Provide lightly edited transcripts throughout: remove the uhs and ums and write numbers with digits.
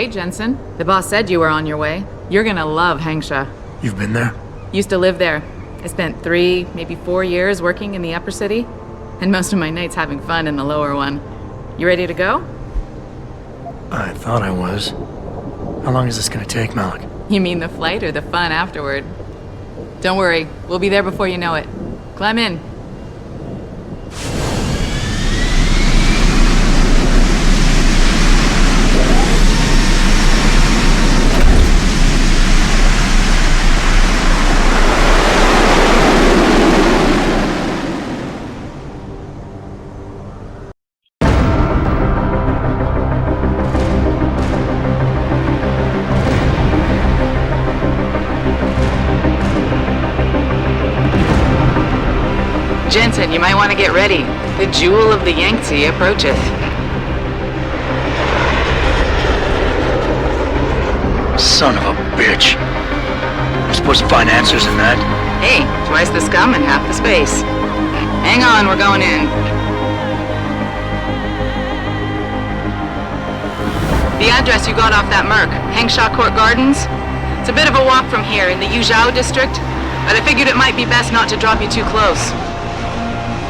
Hey, Jensen. The boss said you were on your way. You're gonna love Hengsha. You've been there? Used to live there. I spent 3, maybe 4 years working in the upper city, and most of my nights having fun in the lower one. You ready to go? I thought I was. How long is this gonna take, Malik? You mean the flight or the fun afterward? Don't worry, we'll be there before you know it. Climb in. Jensen, you might want to get ready. The jewel of the Yangtze approacheth. Son of a bitch. I'm supposed to find answers in that. Hey, twice the scum and half the space. Hang on, we're going in. The address you got off that Merc, Hengsha Court Gardens? It's a bit of a walk from here in the Yuzhou district, but I figured it might be best not to drop you too close.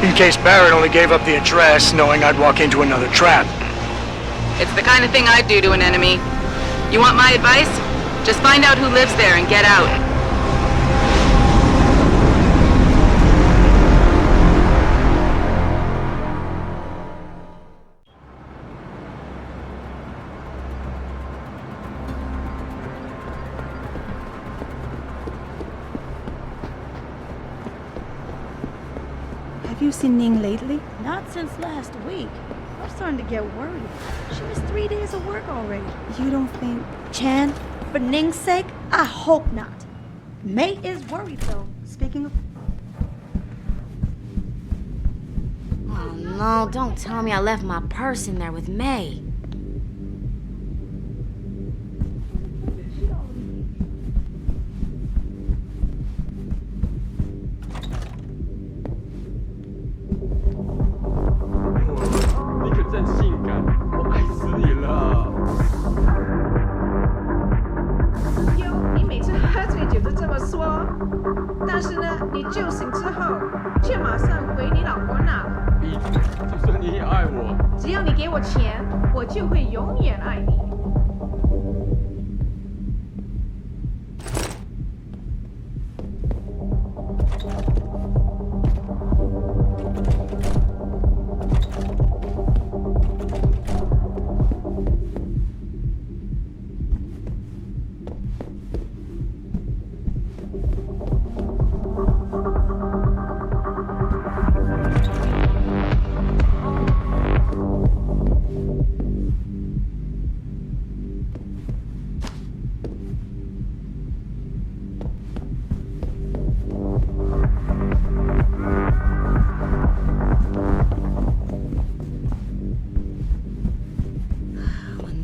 In case Barrett only gave up the address, knowing I'd walk into another trap. It's the kind of thing I'd do to an enemy. You want my advice? Just find out who lives there and get out. Have you seen Ning lately? Not since last week. I'm starting to get worried. She missed 3 days of work already. You don't think... Chan, for Ning's sake, I hope not. May is worried though. Speaking of... Oh no, don't tell me I left my purse in there with May.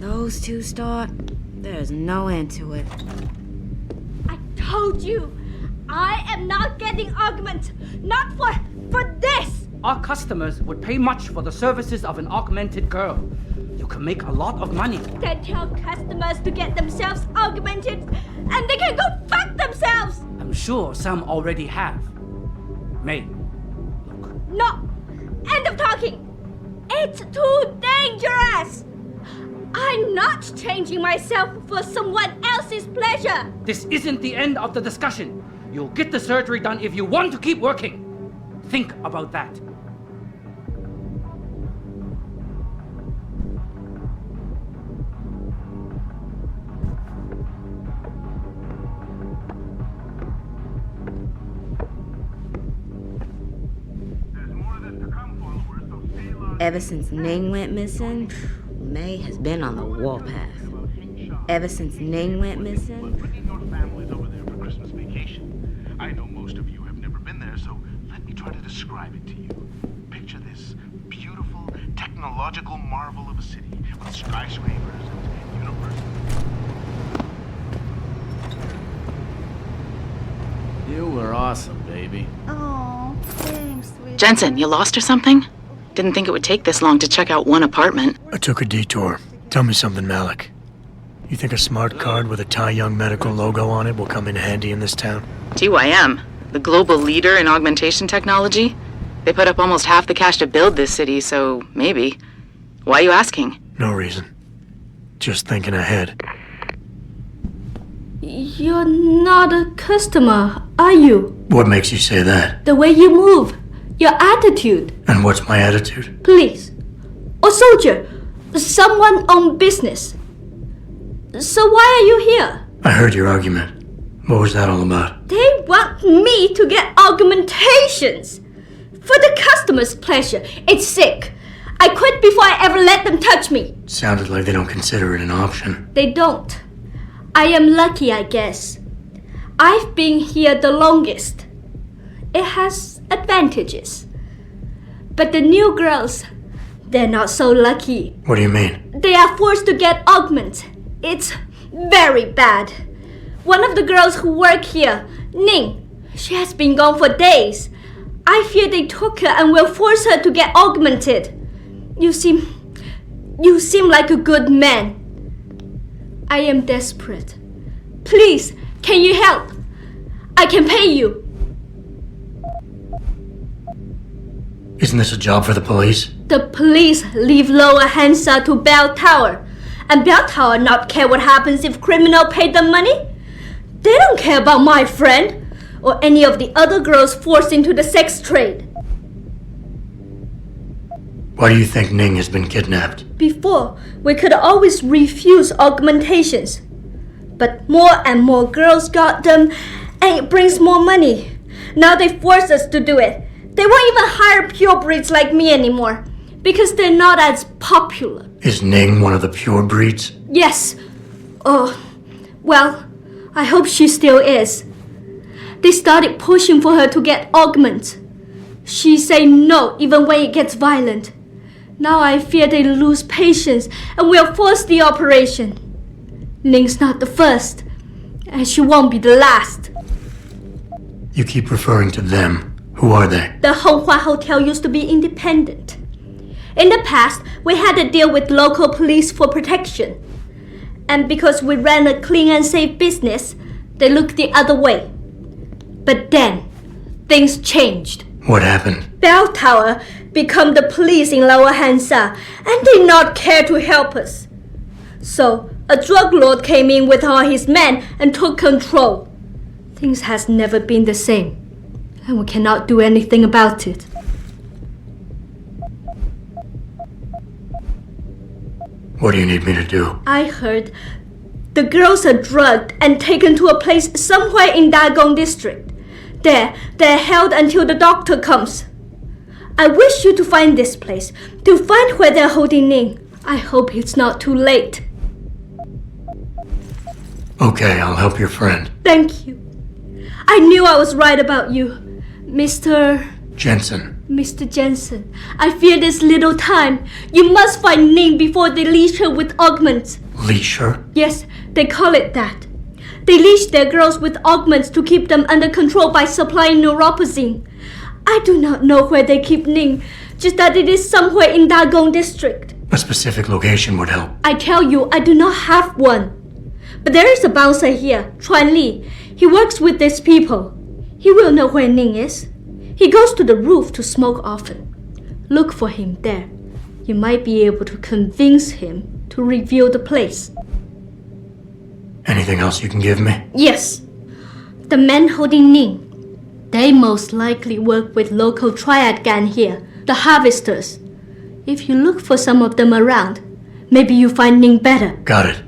Those two start, there's no end to it. I told you, I am not getting arguments, not for this. Our customers would pay much for the services of an augmented girl. You can make a lot of money. Then tell customers to get themselves augmented, and they can go fuck themselves. I'm sure some already have. May, look. No, end of talking. It's too dangerous. I'm not changing myself for someone else's pleasure. This isn't the end of the discussion. You'll get the surgery done if you want to keep working. Think about that. Ever since Ning went missing, May has been on the warpath. Ever since Ning went missing... Bringing your families over there for Christmas vacation. I know most of you have never been there, so let me try to describe it to you. Picture this beautiful, technological marvel of a city with skyscrapers and universities. You were awesome, baby. Oh, thanks, sweetie. Jensen, you lost or something? Didn't think it would take this long to check out one apartment. I took a detour. Tell me something, Malik. You think a smart card with a Thai Young Medical logo on it will come in handy in this town? TYM, the global leader in augmentation technology? They put up almost half the cash to build this city, so maybe. Why are you asking? No reason. Just thinking ahead. You're not a customer, are you? What makes you say that? The way you move, your attitude. And what's my attitude? Police. Or soldier. Someone on business. So why are you here? I heard your argument. What was that all about? They want me to get augmentations. For the customer's pleasure. It's sick. I quit before I ever let them touch me. Sounded like they don't consider it an option. They don't. I am lucky, I guess. I've been here the longest. It has advantages. But the new girls, they're not so lucky. What do you mean? They are forced to get augments. It's very bad. One of the girls who work here, Ning, she has been gone for days. I fear they took her and will force her to get augmented. You seem like a good man. I am desperate. Please, can you help? I can pay you. Isn't this a job for the police? The police leave Lower Hengsha to Belltower. And Belltower not care what happens if criminal pay them money? They don't care about my friend or any of the other girls forced into the sex trade. Why do you think Ning has been kidnapped? Before, we could always refuse augmentations. But more and more girls got them, and it brings more money. Now they force us to do it. They won't even hire purebreds like me anymore, because they're not as popular. Is Ning one of the pure breeds? Yes. Oh, well, I hope she still is. They started pushing for her to get augments. She say no even when it gets violent. Now I fear they lose patience and will force the operation. Ning's not the first, and she won't be the last. You keep referring to them. Who are they? The Honghua Hotel used to be independent. In the past, we had a deal with local police for protection. And because we ran a clean and safe business, they looked the other way. But then, things changed. What happened? Belltower become the police in Lower Hengsha, and they not care to help us. So, a drug lord came in with all his men and took control. Things has never been the same, and we cannot do anything about it. What do you need me to do? I heard the girls are drugged and taken to a place somewhere in Dagong district. There, they're held until the doctor comes. I wish you to find this place, to find where they're holding Ning. I hope it's not too late. Okay, I'll help your friend. Thank you. I knew I was right about you, Mr. Jensen. I fear there's little time. You must find Ning before they leash her with augments. Leash her? Yes, they call it that. They leash their girls with augments to keep them under control by supplying neuropozyne. I do not know where they keep Ning, just that it is somewhere in Dagong district. A specific location would help. I tell you, I do not have one. But there is a bouncer here, Chuan Li. He works with these people. He will know where Ning is. He goes to the roof to smoke often. Look for him there. You might be able to convince him to reveal the place. Anything else you can give me? Yes. The men holding Ning. They most likely work with local triad gang here, the Harvesters. If you look for some of them around, maybe you find Ning better. Got it.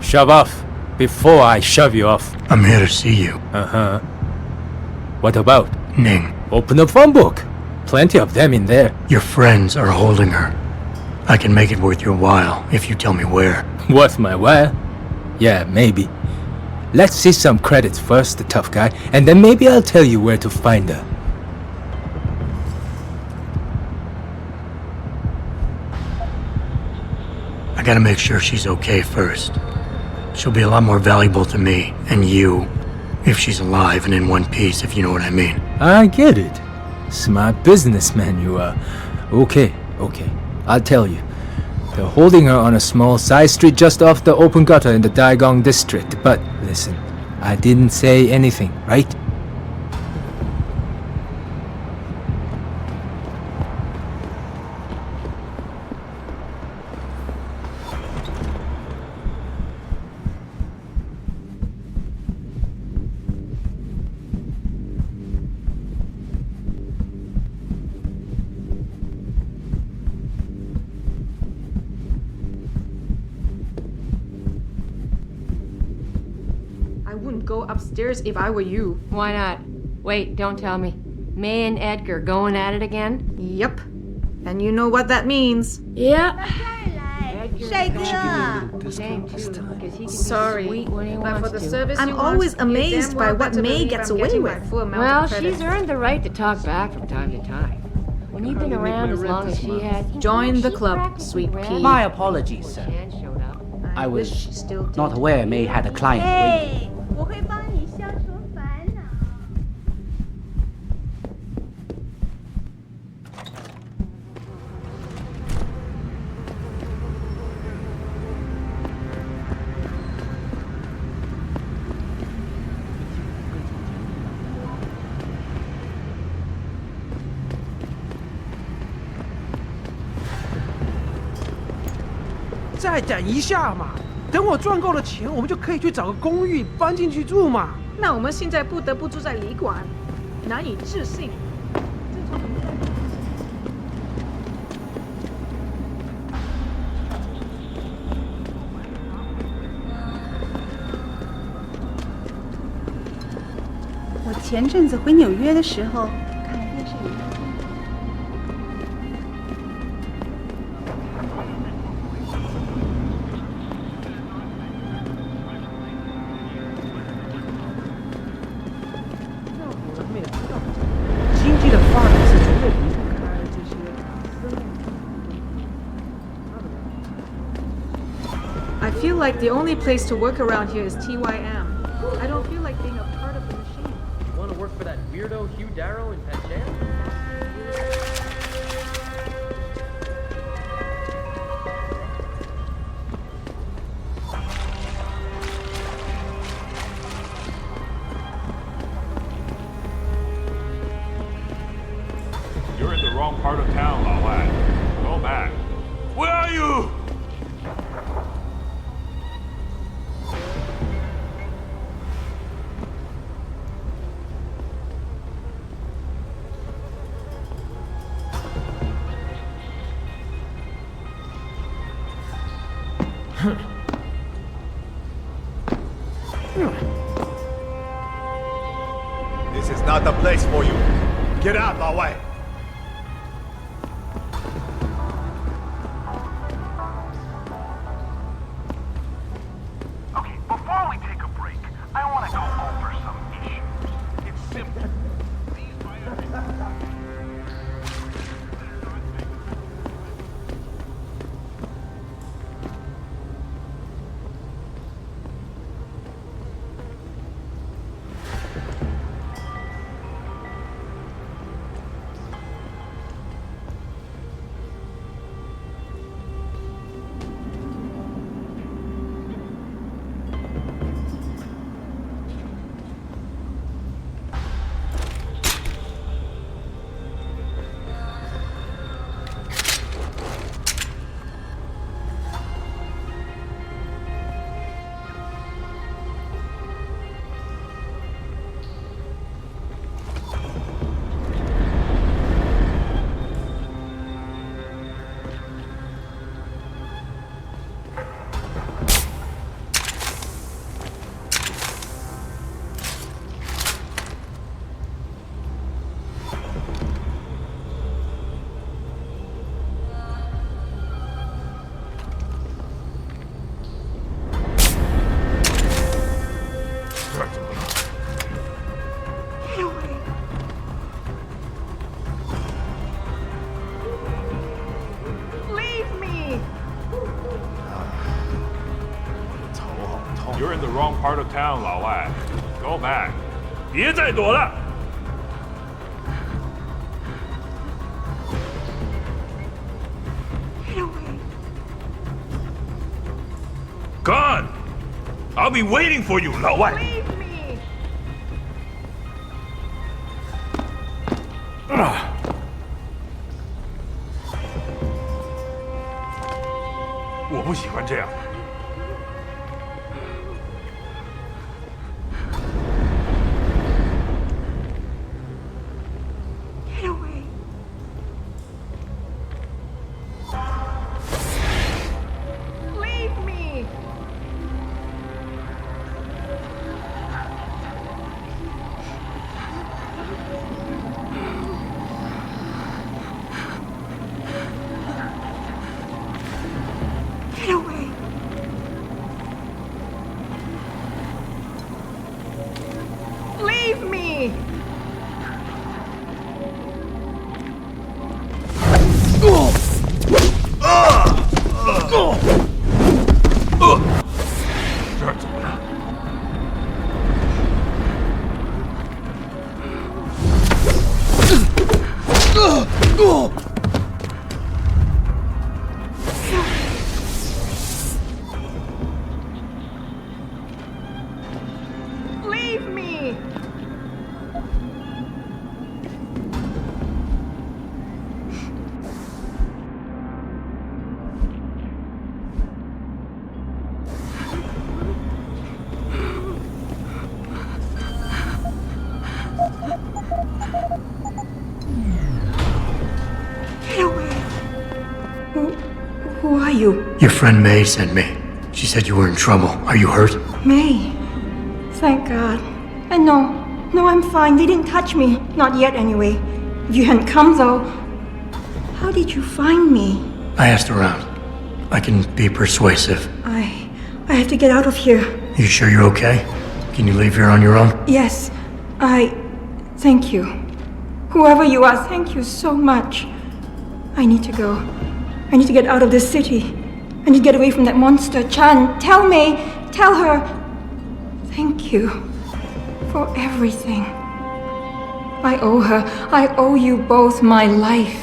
Shove off before I shove you off. I'm here to see you. Uh-huh. What about? Ning. Open the phone book. Plenty of them in there. Your friends are holding her. I can make it worth your while if you tell me where. Worth my while? Yeah, maybe. Let's see some credits first, the tough guy, and then maybe I'll tell you where to find her. I gotta make sure she's okay first. She'll be a lot more valuable to me and you if she's alive and in one piece, if you know what I mean. I get it. Smart businessman you are. Okay. I'll tell you. They're holding her on a small side street just off the open gutter in the Daigong district. But listen, I didn't say anything, right? I wouldn't go upstairs if I were you. Why not? Wait, don't tell me. May and Edgar going at it again? Yep. And you know what that means. Yeah.帅哥 Shame too, because he can Sorry, be sweet when he but wants for the to. service I'm you always want, you amazed damn by well what better May believe gets I'm away getting with. my full amount Well, of credit. she's earned the right to talk back from time to time. When you've been around as long as she has, Join the she club, practically sweet ran pea. My apologies, sir. and showed up. I wish was she still did. not aware May had a client waiting. 哎，我会帮你消除烦恼。再等一下嘛，等我赚够了钱，我们就可以去找个公寓搬进去住嘛。那我们现在不得不住在旅馆，难以置信。我前阵子回纽约的时候，看了电视里。 经济的发展是绝对离不开这些生活。 I feel like the only place to work around here is TYM. I don't feel like being a part of the machine. Want to work for that weirdo Hugh Darrow in Patchan? You're in the wrong part of town, Lao lad. Go back. Where are you? This is not the place for you. Get out, Lao Wei. Okay, before we take a break, I want to go over some issues. It's simple. You're in the wrong part of town, 老外. Go back. 别再躲了. Get away. Gone. I'll be waiting for you, 老外. Leave me. 我不喜欢这样。Get away. Leave me. Get away. Leave me. Leave me. Get away. Who are you? Your friend May sent me. She said you were in trouble. Are you hurt? May. Thank God. And no, I'm fine. They didn't touch me. Not yet, anyway. If you hadn't come, though, how did you find me? I asked around. I can be persuasive. I have to get out of here. You sure you're okay? Can you leave here on your own? Yes, thank you. Whoever you are, thank you so much. I need to go. I need to get out of this city. I need to get away from that monster, Chan. Tell May, tell her. Thank you for everything. I owe her. I owe you both my life.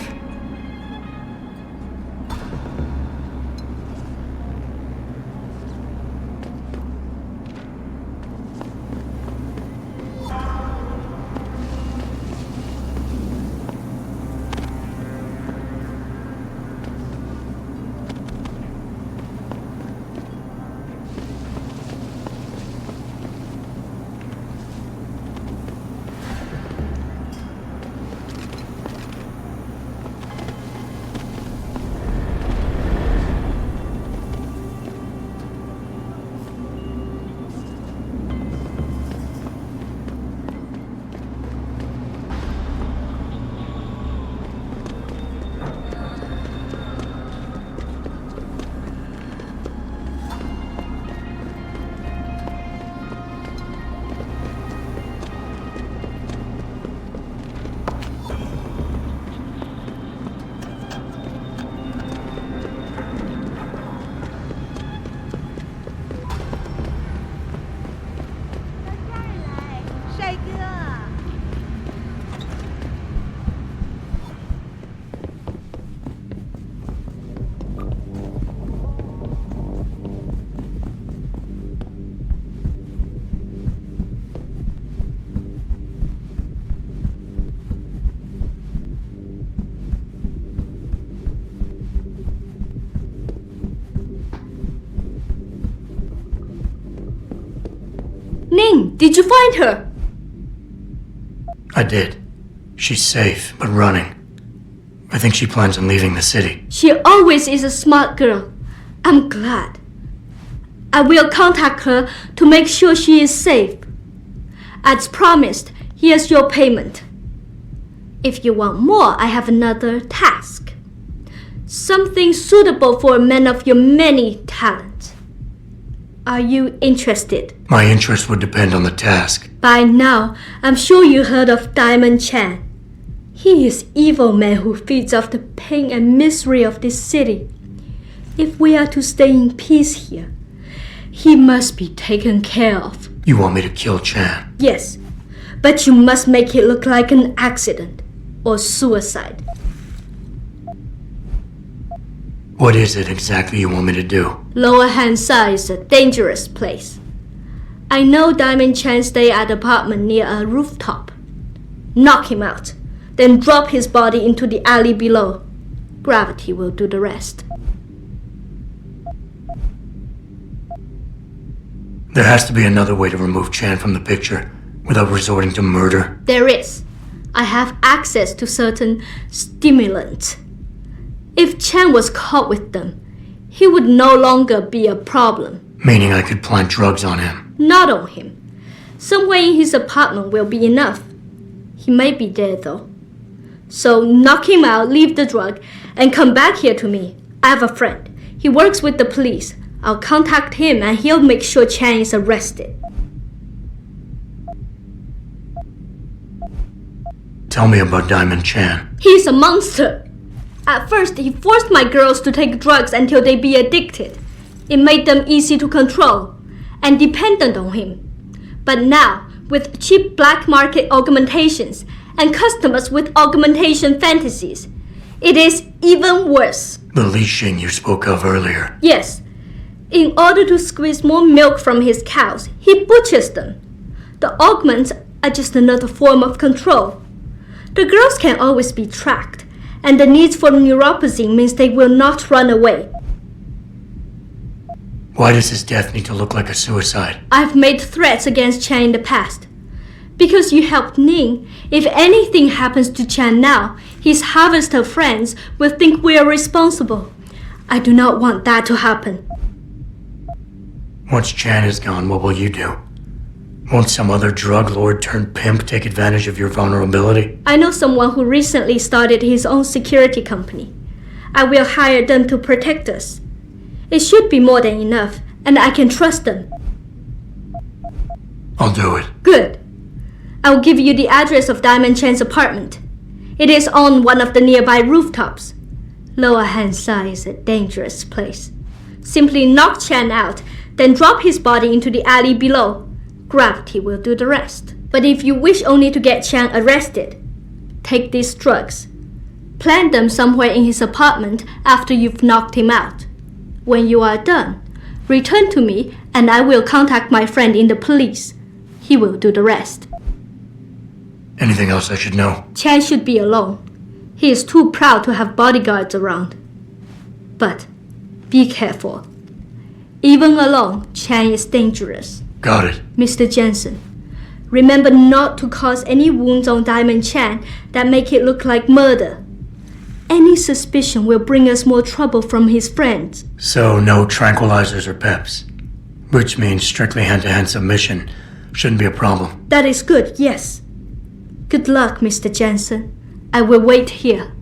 Ning, did you find her? I did. She's safe, but running. I think she plans on leaving the city. She always is a smart girl. I'm glad. I will contact her to make sure she is safe. As promised, here's your payment. If you want more, I have another task. Something suitable for a man of your many talents. Are you interested? My interest would depend on the task. By now, I'm sure you heard of Diamond Chan. He is evil man who feeds off the pain and misery of this city. If we are to stay in peace here, He must be taken care of. You want me to kill Chan? Yes, but you must make it look like an accident or suicide. What is it exactly you want me to do? Lower Hengsha is a dangerous place. I know Diamond Chan stay at an apartment near a rooftop. Knock him out, then drop his body into the alley below. Gravity will do the rest. There has to be another way to remove Chan from the picture without resorting to murder. There is. I have access to certain stimulants. If Chan was caught with them, he would no longer be a problem. Meaning I could plant drugs on him. Not on him. Somewhere in his apartment will be enough. He may be dead though. So knock him out, leave the drug, and come back here to me. I have a friend. He works with the police. I'll contact him and he'll make sure Chan is arrested. Tell me about Diamond Chan. He's a monster. At first, he forced my girls to take drugs until they be addicted. It made them easy to control and dependent on him. But now, with cheap black market augmentations and customers with augmentation fantasies, it is even worse. The leashing you spoke of earlier. Yes. In order to squeeze more milk from his cows, he butchers them. The augments are just another form of control. The girls can always be tracked, and the need for neuropathy means they will not run away. Why does his death need to look like a suicide? I've made threats against Chan in the past. Because you helped Ning, if anything happens to Chan now, his harvester friends will think we are responsible. I do not want that to happen. Once Chan is gone, what will you do? Won't some other drug lord turned pimp take advantage of your vulnerability? I know someone who recently started his own security company. I will hire them to protect us. It should be more than enough, and I can trust them. I'll do it. Good. I'll give you the address of Diamond Chan's apartment. It is on one of the nearby rooftops. Lower Hengsha is a dangerous place. Simply knock Chan out, then drop his body into the alley below. Gravity will do the rest. But if you wish only to get Chan arrested, take these drugs. Plant them somewhere in his apartment after you've knocked him out. When you are done, return to me and I will contact my friend in the police. He will do the rest. Anything else I should know? Chan should be alone. He is too proud to have bodyguards around. But be careful. Even alone, Chan is dangerous. Got it. Mr. Jensen, remember not to cause any wounds on Diamond Chan that make it look like murder. Any suspicion will bring us more trouble from his friends. So no tranquilizers or peps. Which means strictly hand-to-hand submission shouldn't be a problem. That is good, yes. Good luck, Mr. Jensen. I will wait here.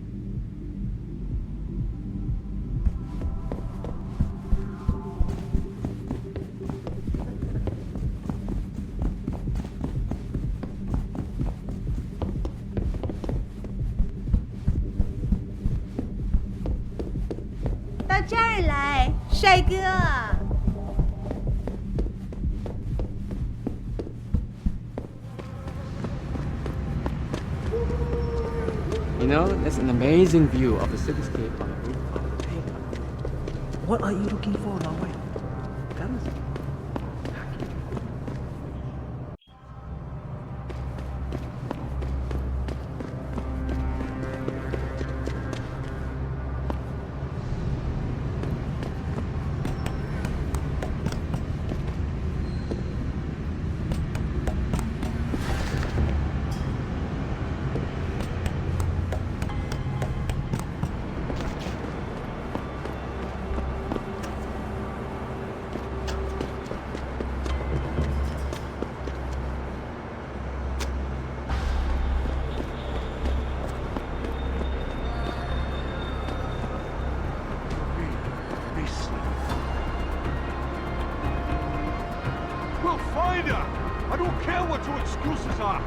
You know, there's an amazing view of the cityscape on the rooftop. What are you looking for, Lao Wei? We'll find her! I don't care what your excuses are!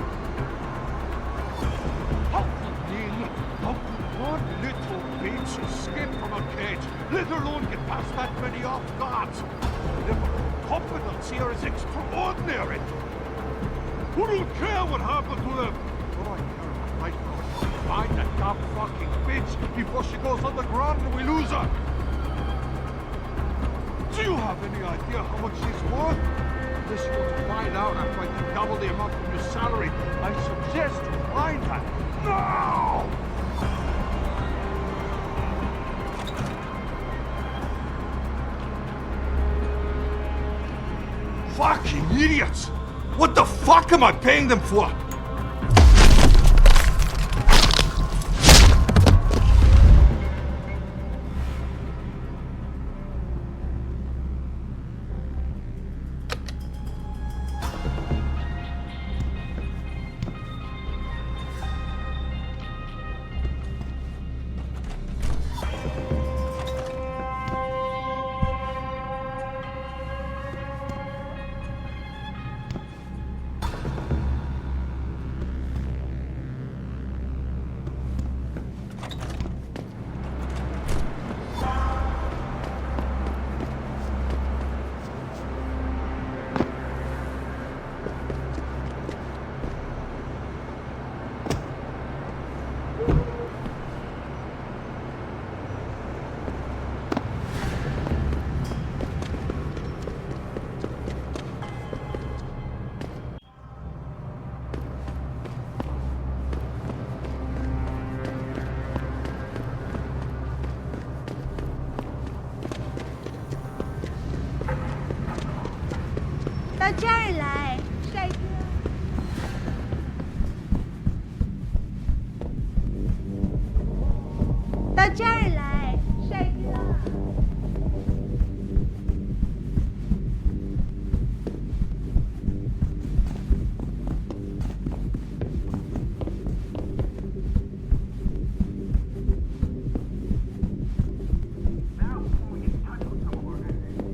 How could one little bitch escape from a cage, let alone get past that many off guards? Never confidence here is extraordinary. Who don't care what happened to them? All I care about right now is to find that damn fucking bitch before she goes underground and we lose her. Do you have any idea how much she's worth? Unless you want to find out after I take double the amount from your salary, I suggest you find her now! Fucking idiots! What the fuck am I paying them for?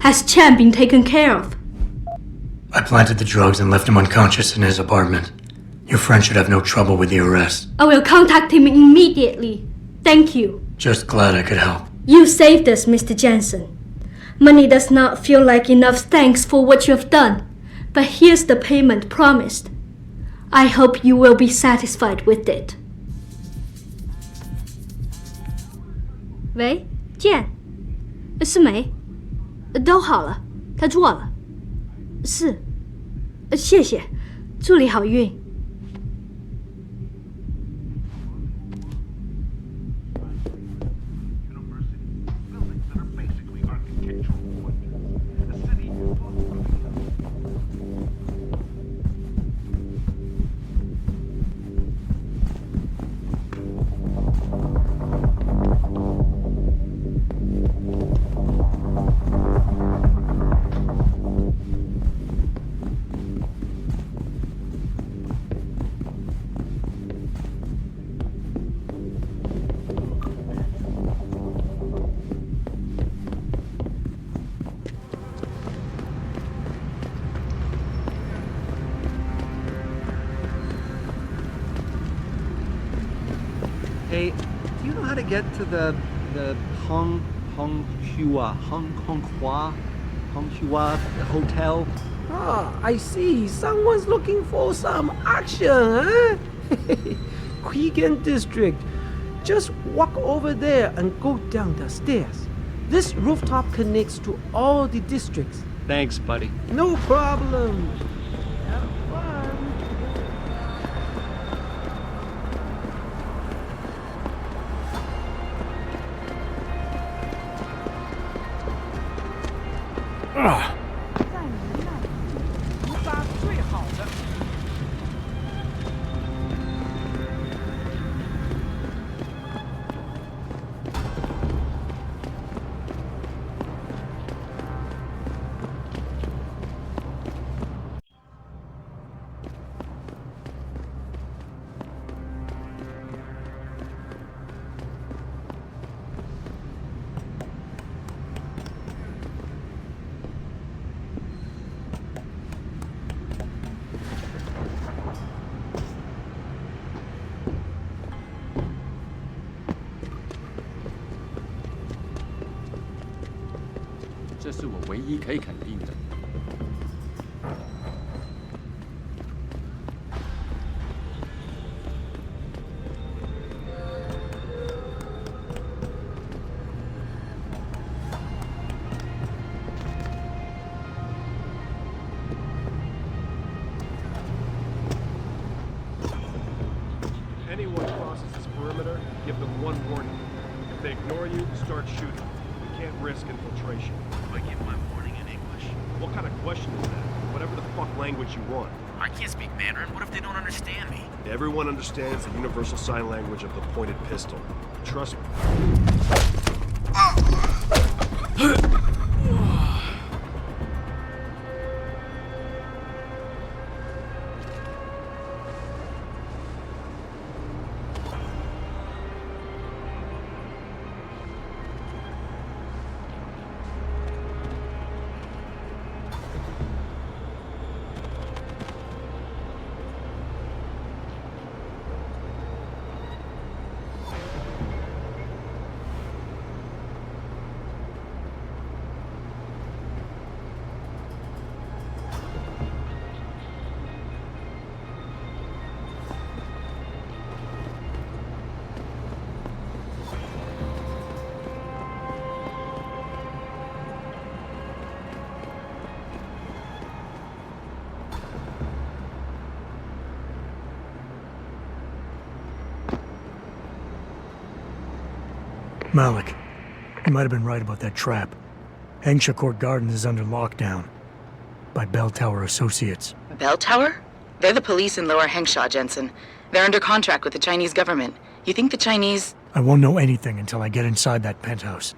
Has Chen been taken care of? I planted the drugs and left him unconscious in his apartment. Your friend should have no trouble with the arrest. I will contact him immediately. Thank you. Just glad I could help. You saved us, Mr. Jensen. Money does not feel like enough thanks for what you have done, but here's the payment promised. I hope you will be satisfied with it. 喂，健，是梅，都好了，他做了，是，谢谢，祝你好运。Hey, do you know how to get to the Honghua Hotel? Ah, I see. Someone's looking for some action, huh? Quigan District. Just walk over there and go down the stairs. This rooftop connects to all the districts. Thanks, buddy. No problem. Have fun. Ah. 这是我唯一可以肯定的。one warning. If they ignore you, start shooting. We can't risk infiltration. Do I give my warning in English? What kind of question is that? Whatever the fuck language you want. I can't speak Mandarin. What if they don't understand me? Everyone understands the universal sign language of the pointed pistol. Trust me. Malik, you might have been right about that trap. Hengsha Court Gardens is under lockdown by Belltower Associates. Belltower? They're the police in Lower Hengsha, Jensen. They're under contract with the Chinese government. You think the Chinese... I won't know anything until I get inside that penthouse.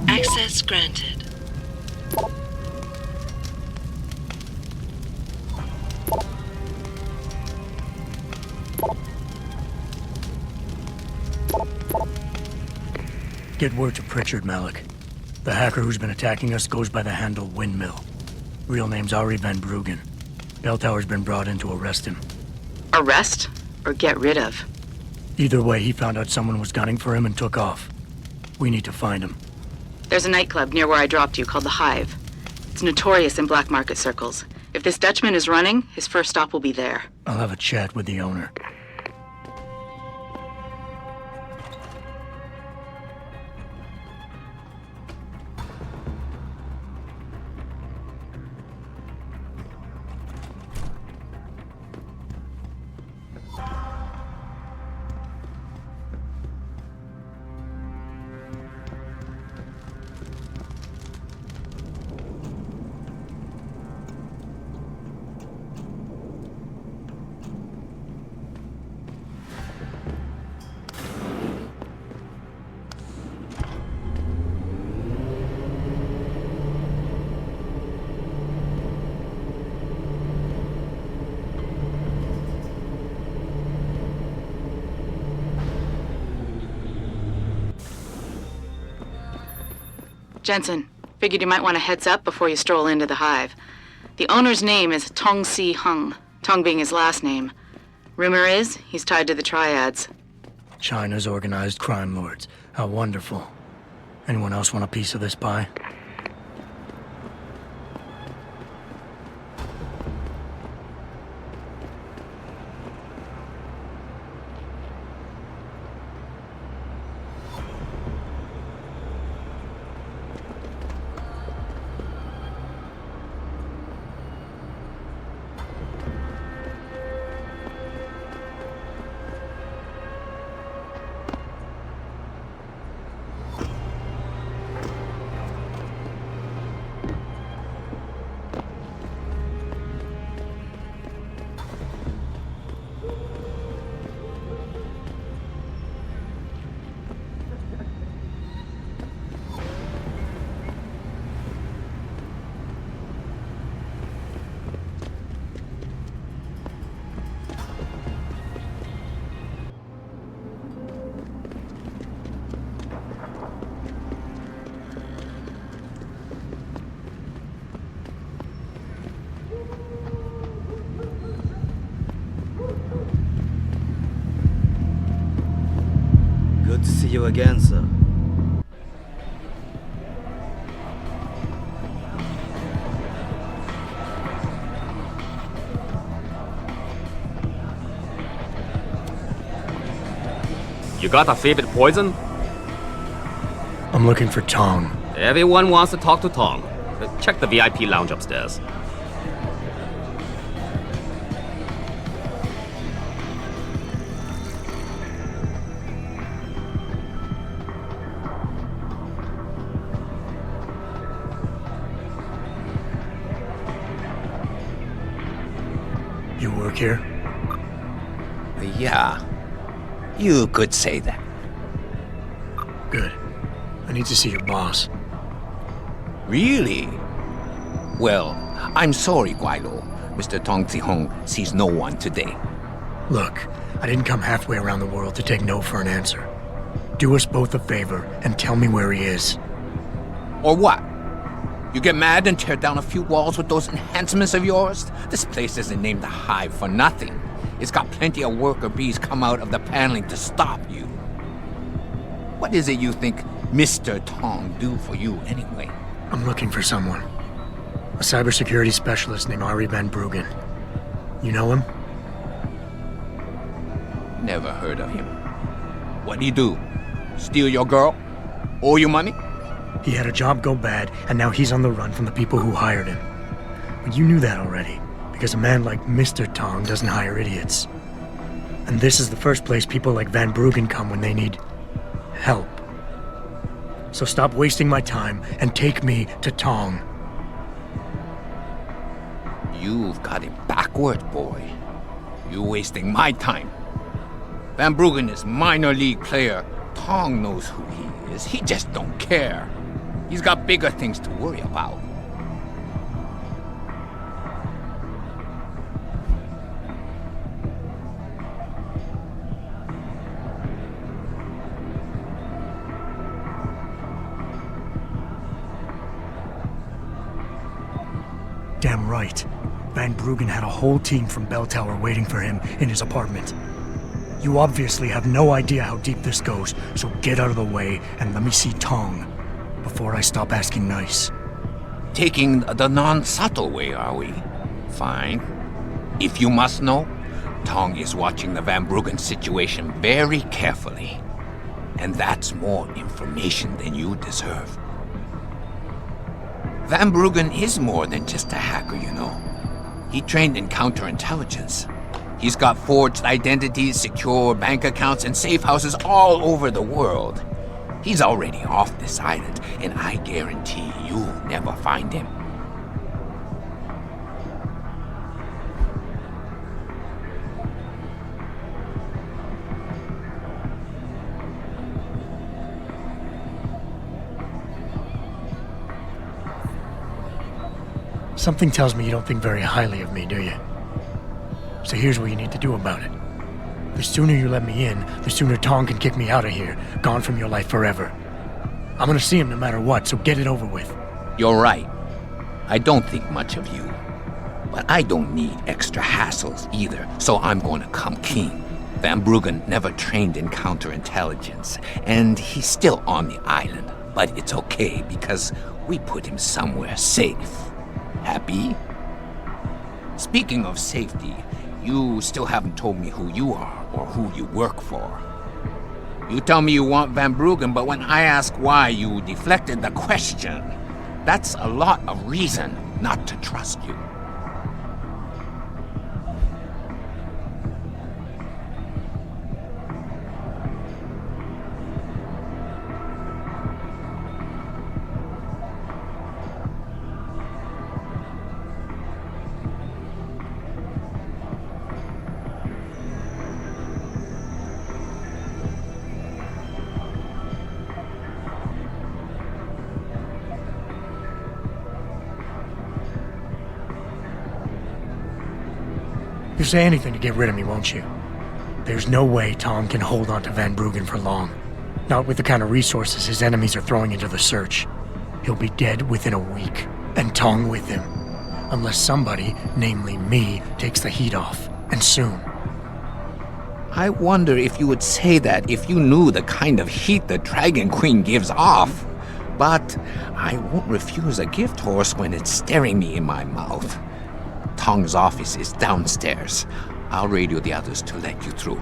Access granted. Get word to Pritchard, Malik. The hacker who's been attacking us goes by the handle Windmill. Real name's Arie van Bruggen. Belltower's been brought in to arrest him. Arrest? Or get rid of? Either way, he found out someone was gunning for him and took off. We need to find him. There's a nightclub near where I dropped you called the Hive. It's notorious in black market circles. If this Dutchman is running, his first stop will be there. I'll have a chat with the owner. Jensen, figured you might want a heads up before you stroll into the Hive. The owner's name is Tong Si Hung, Tong being his last name. Rumor is, he's tied to the Triads. China's organized crime lords. How wonderful. Anyone else want a piece of this pie? Good to see you again, sir. You got a favorite poison? I'm looking for Tong. Everyone wants to talk to Tong. Check the VIP lounge upstairs. You work here? Yeah. You could say that. Good. I need to see your boss. Really? Well, I'm sorry, Guilo. Mr. Tong Zihong sees no one today. Look, I didn't come halfway around the world to take no for an answer. Do us both a favor and tell me where he is. Or what? You get mad and tear down a few walls with those enhancements of yours? This place isn't named the Hive for nothing. It's got plenty of worker bees come out of the paneling to stop you. What is it you think Mr. Tong do for you anyway? I'm looking for someone. A cybersecurity specialist named Arie van Bruggen. You know him? Never heard of him. What'd he do? Steal your girl? Owe you money? He had a job go bad, and now he's on the run from the people who hired him. But you knew that already, Because a man like Mr. Tong doesn't hire idiots. And this is the first place people like Van Bruggen come when they need help. So stop wasting my time and take me to Tong. You've got it backwards, boy. You're wasting my time. Van Bruggen is minor league player. Tong knows who he is. He just don't care. He's got bigger things to worry about. Damn right. Van Bruggen had a whole team from Belltower waiting for him in his apartment. You obviously have no idea how deep this goes, so get out of the way and let me see Tong before I stop asking nice. Taking the non-subtle way, are we? Fine. If you must know, Tong is watching the Van Bruggen situation very carefully. And that's more information than you deserve. Van Bruggen is more than just a hacker, you know. He trained in counterintelligence. He's got forged identities, secure bank accounts, and safe houses all over the world. He's already off this island, and I guarantee you'll never find him. Something tells me you don't think very highly of me, do you? So here's what you need to do about it. The sooner you let me in, the sooner Tong can kick me out of here, gone from your life forever. I'm gonna see him no matter what, so get it over with. You're right. I don't think much of you. But I don't need extra hassles either, so I'm gonna come clean. Van Bruggen never trained in counterintelligence, and he's still on the island. But it's okay, because we put him somewhere safe. Happy? Speaking of safety, you still haven't told me who you are or who you work for. You tell me you want Van Bruggen, but when I ask why, you deflected the question. That's a lot of reason not to trust you. You'll say anything to get rid of me, won't you? There's no way Tong can hold on to Van Bruggen for long. Not with the kind of resources his enemies are throwing into the search. He'll be dead within a week, and Tong with him. Unless somebody, namely me, takes the heat off, and soon. I wonder if you would say that if you knew the kind of heat the Dragon Queen gives off. But I won't refuse a gift horse when it's staring me in my mouth. Tong's office is downstairs. I'll radio the others to let you through.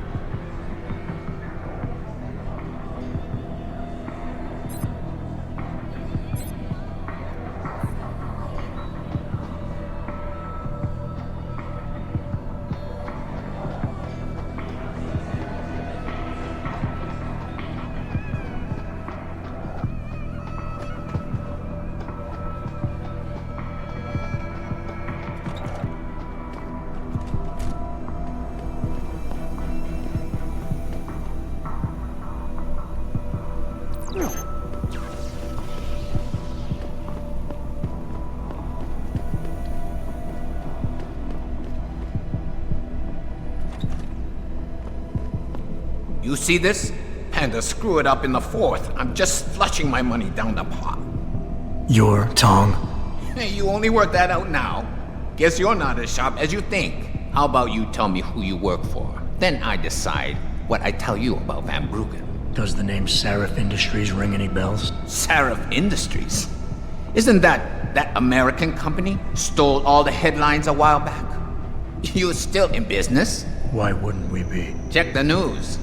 You see this? And to screw it up in the fourth, I'm just flushing my money down the pot. You're Tong? Hey, you only work that out now. Guess you're not as sharp as you think. How about you tell me who you work for? Then I decide what I tell you about Van Bruggen. Does the name Seraph Industries ring any bells? Seraph Industries? Isn't that American company stole all the headlines a while back? You're still in business? Why wouldn't we be? Check the news.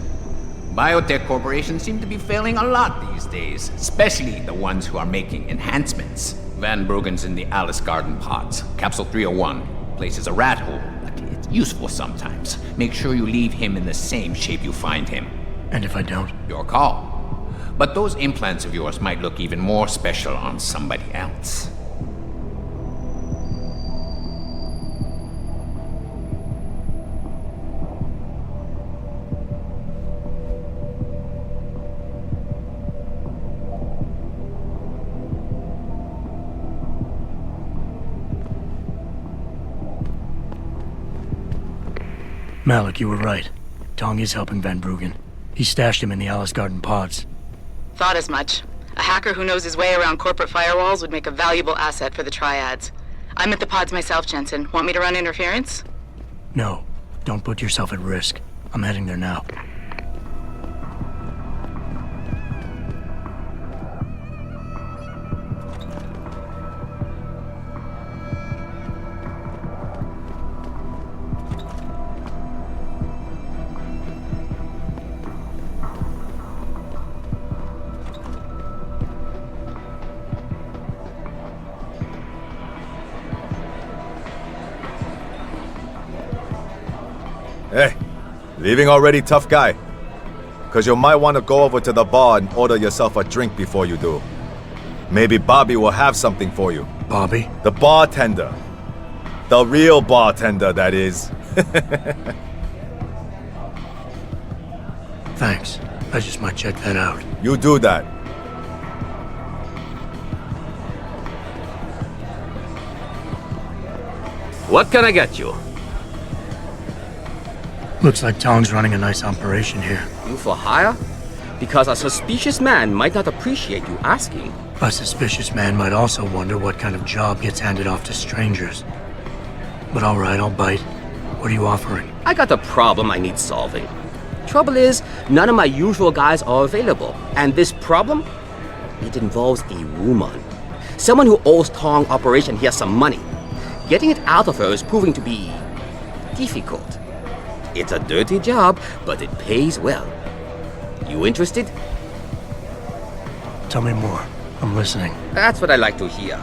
Biotech corporations seem to be failing a lot these days, especially the ones who are making enhancements. Van Bruggen's in the Alice Garden pods, Capsule 301, place is a rat hole, but it's useful sometimes. Make sure you leave him in the same shape you find him. And if I don't? Your call. But those implants of yours might look even more special on somebody else. Malik, you were right. Tong is helping Van Bruggen. He stashed him in the Alice Garden pods. Thought as much. A hacker who knows his way around corporate firewalls would make a valuable asset for the triads. I'm at the pods myself, Jensen. Want me to run interference? No. Don't put yourself at risk. I'm heading there now. Hey, leaving already, tough guy? Because you might want to go over to the bar and order yourself a drink before you do. Maybe Bobby will have something for you. Bobby? The bartender. The real bartender, that is. Thanks. I just might check that out. You do that. What can I get you? Looks like Tong's running a nice operation here. You for hire? Because a suspicious man might not appreciate you asking. A suspicious man might also wonder what kind of job gets handed off to strangers. But alright, I'll bite. What are you offering? I got a problem I need solving. Trouble is, none of my usual guys are available. And this problem? It involves a woman. Someone who owes Tong Operation here some money. Getting it out of her is proving to be difficult. It's a dirty job, but it pays well. You interested? Tell me more. I'm listening. That's what I like to hear.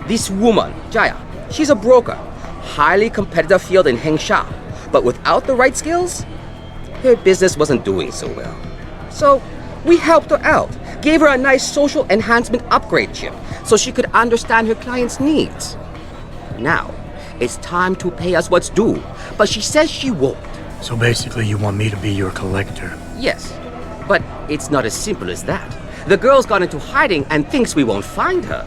This woman, Jaya, she's a broker. Highly competitive field in Hengsha. But without the right skills, her business wasn't doing so well. So, we helped her out. Gave her a nice social enhancement upgrade chip so she could understand her clients' needs. Now, it's time to pay us what's due, but she says she won't. So basically you want me to be your collector? Yes, but it's not as simple as that. The girl's gone into hiding and thinks we won't find her.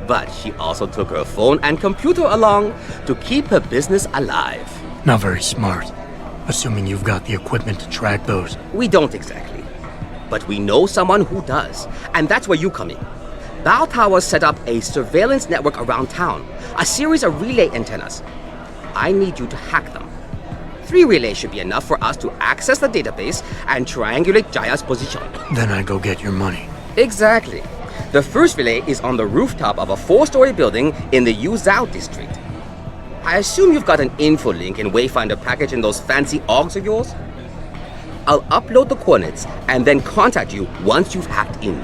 But she also took her phone and computer along to keep her business alive. Not very smart. Assuming you've got the equipment to track those. We don't exactly. But we know someone who does, and that's where you come in. Belltower set up a surveillance network around town, a series of relay antennas. I need you to hack them. 3 relays should be enough for us to access the database and triangulate Jaya's position. Then I go get your money. Exactly. The first relay is on the rooftop of a 4-story building in the Yuzhou district. I assume you've got an info link and Wayfinder package in those fancy OGs of yours? I'll upload the coordinates and then contact you once you've hacked in.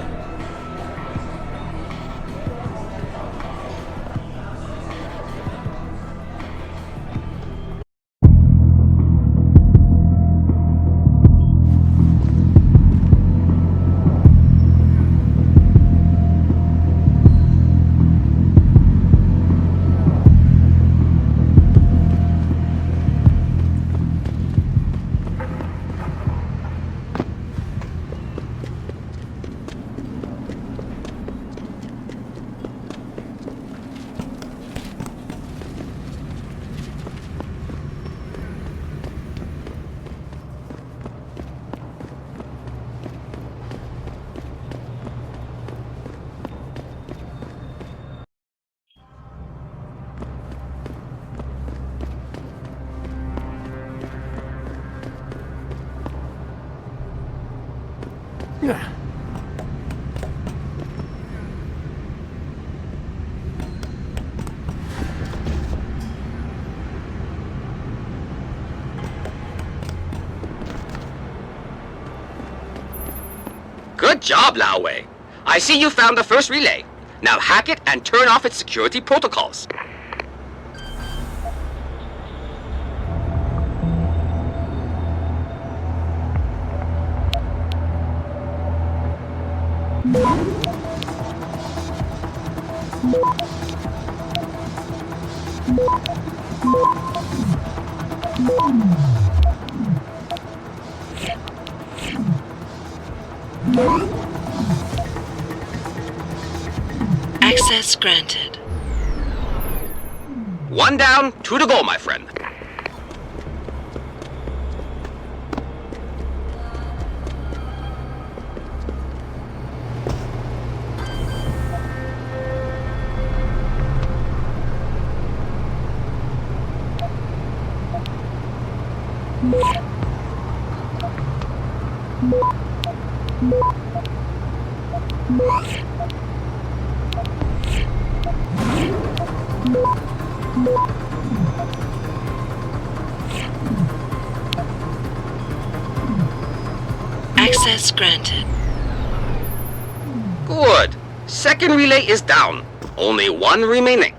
Good job, Lao Wei. I see you found the first relay. Now hack it and turn off its security protocols. Access granted. 1 down, 2 to go, my friend. Access granted. Good. Second relay is down. Only 1 remaining.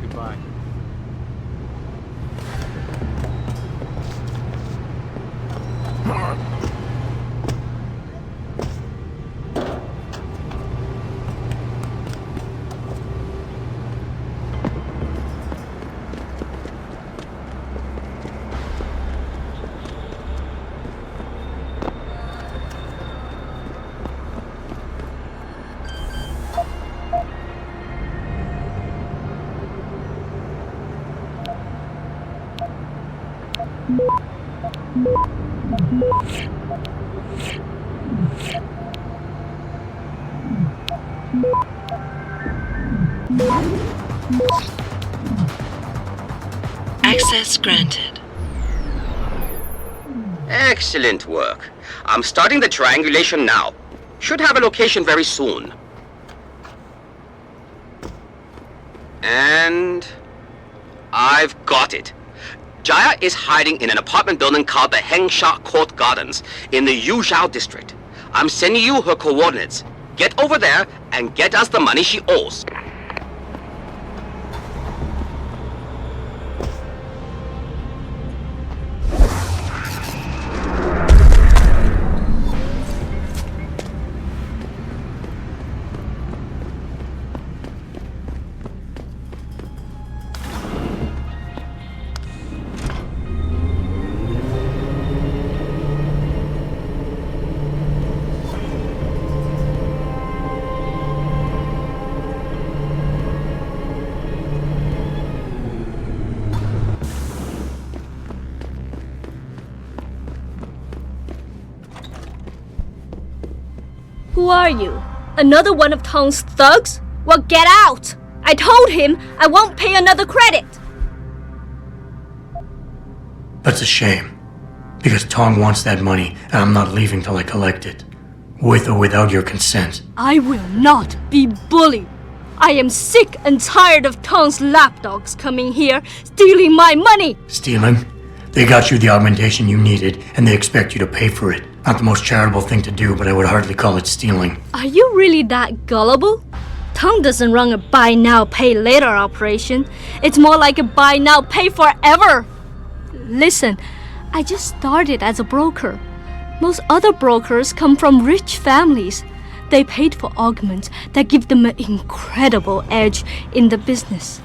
Goodbye. Access granted. Excellent work. I'm starting the triangulation now. Should have a location very soon. And I've got it. Jaya is hiding in an apartment building called the Hengsha Court Gardens in the Yuzhou district. I'm sending you her coordinates. Get over there and get us the money she owes. Who are you? Another one of Tong's thugs? Well, get out! I told him I won't pay another credit! That's a shame. Because Tong wants that money, and I'm not leaving till I collect it. With or without your consent. I will not be bullied. I am sick and tired of Tong's lapdogs coming here, stealing my money! Stealing? They got you the augmentation you needed, and they expect you to pay for it. Not the most charitable thing to do, but I would hardly call it stealing. Are you really that gullible? Tong doesn't run a buy now, pay later operation. It's more like a buy now, pay forever. Listen, I just started as a broker. Most other brokers come from rich families. They paid for augments that give them an incredible edge in the business.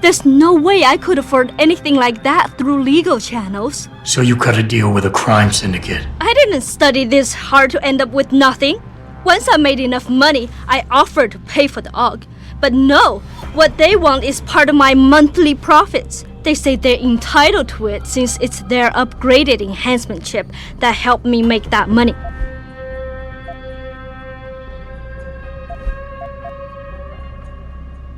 There's no way I could afford anything like that through legal channels. So you cut a deal with a crime syndicate? I didn't study this hard to end up with nothing. Once I made enough money, I offered to pay for the aug. But no, what they want is part of my monthly profits. They say they're entitled to it since it's their upgraded enhancement chip that helped me make that money.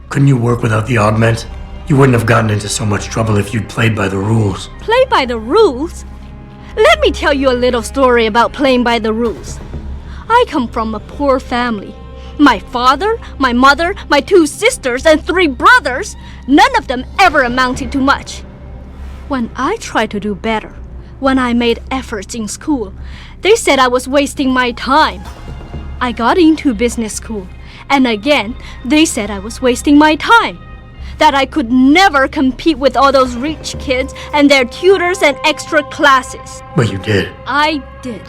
Couldn't you work without the augment? You wouldn't have gotten into so much trouble if you'd played by the rules. Play by the rules? Let me tell you a little story about playing by the rules. I come from a poor family. My father, my mother, my 2 sisters, and 3 brothers, none of them ever amounted to much. When I tried to do better, when I made efforts in school, they said I was wasting my time. I got into business school, and again, they said I was wasting my time. That I could never compete with all those rich kids and their tutors and extra classes. But you did. I did.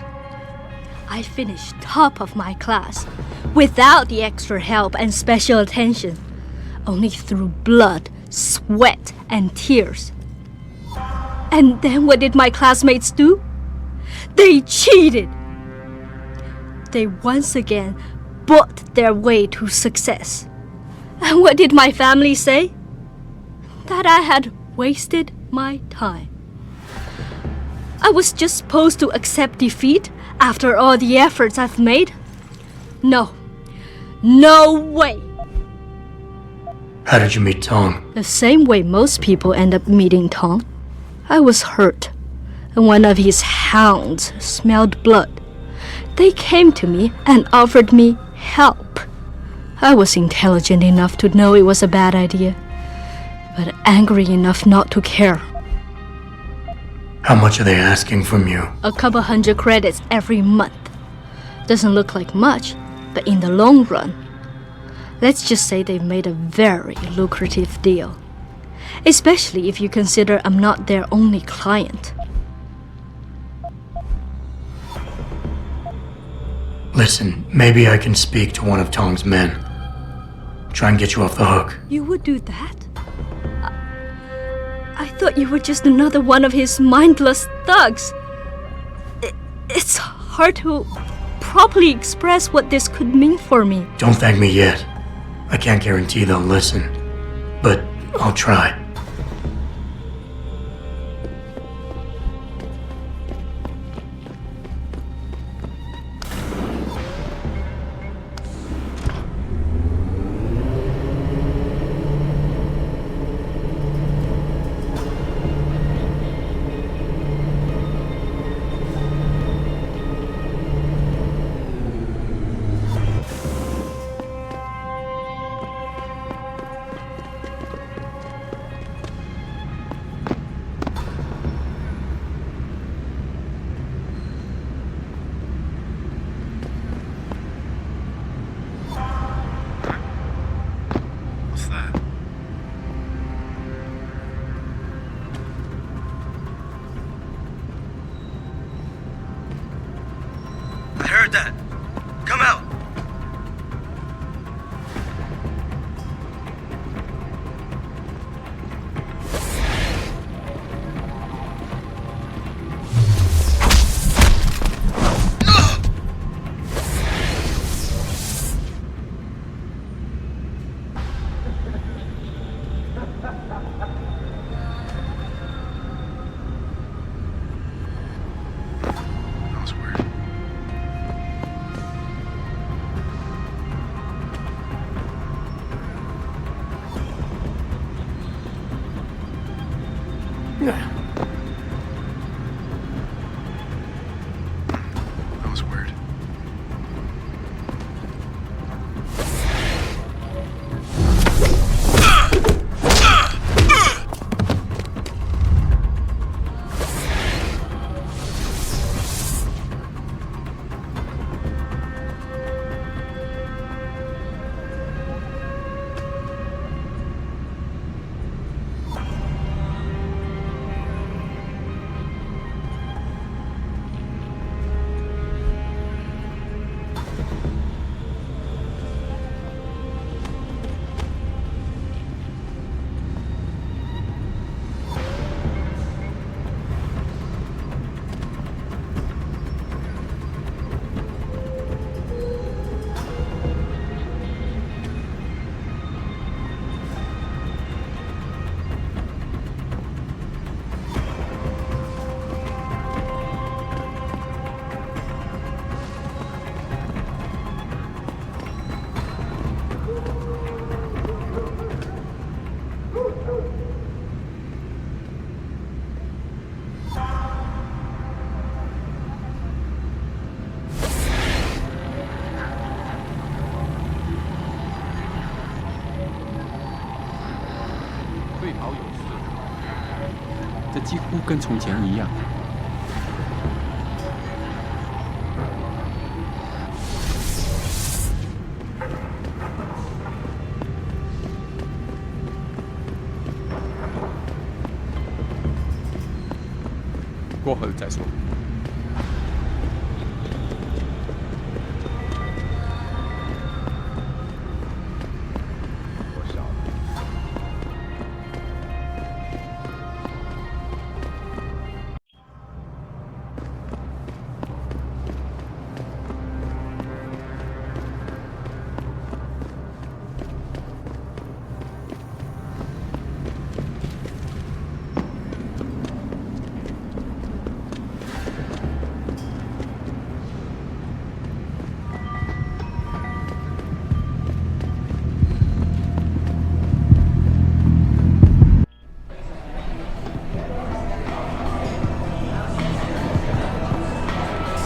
I finished top of my class, without the extra help and special attention, only through blood, sweat, and tears. And then what did my classmates do? They cheated. They once again bought their way to success. And what did my family say? That I had wasted my time. I was just supposed to accept defeat after all the efforts I've made? No. No way. How did you meet Tong? The same way most people end up meeting Tong. I was hurt, and one of his hounds smelled blood. They came to me and offered me help. I was intelligent enough to know it was a bad idea, but angry enough not to care. How much are they asking from you? A couple hundred credits every month. Doesn't look like much, but in the long run, let's just say they've made a very lucrative deal. Especially if you consider I'm not their only client. Listen, maybe I can speak to one of Tong's men. Try and get you off the hook. You would do that? I thought you were just another one of his mindless thugs. It's hard to properly express what this could mean for me. Don't thank me yet. I can't guarantee they'll listen, but I'll try. 这几乎跟从前一样。过后再说。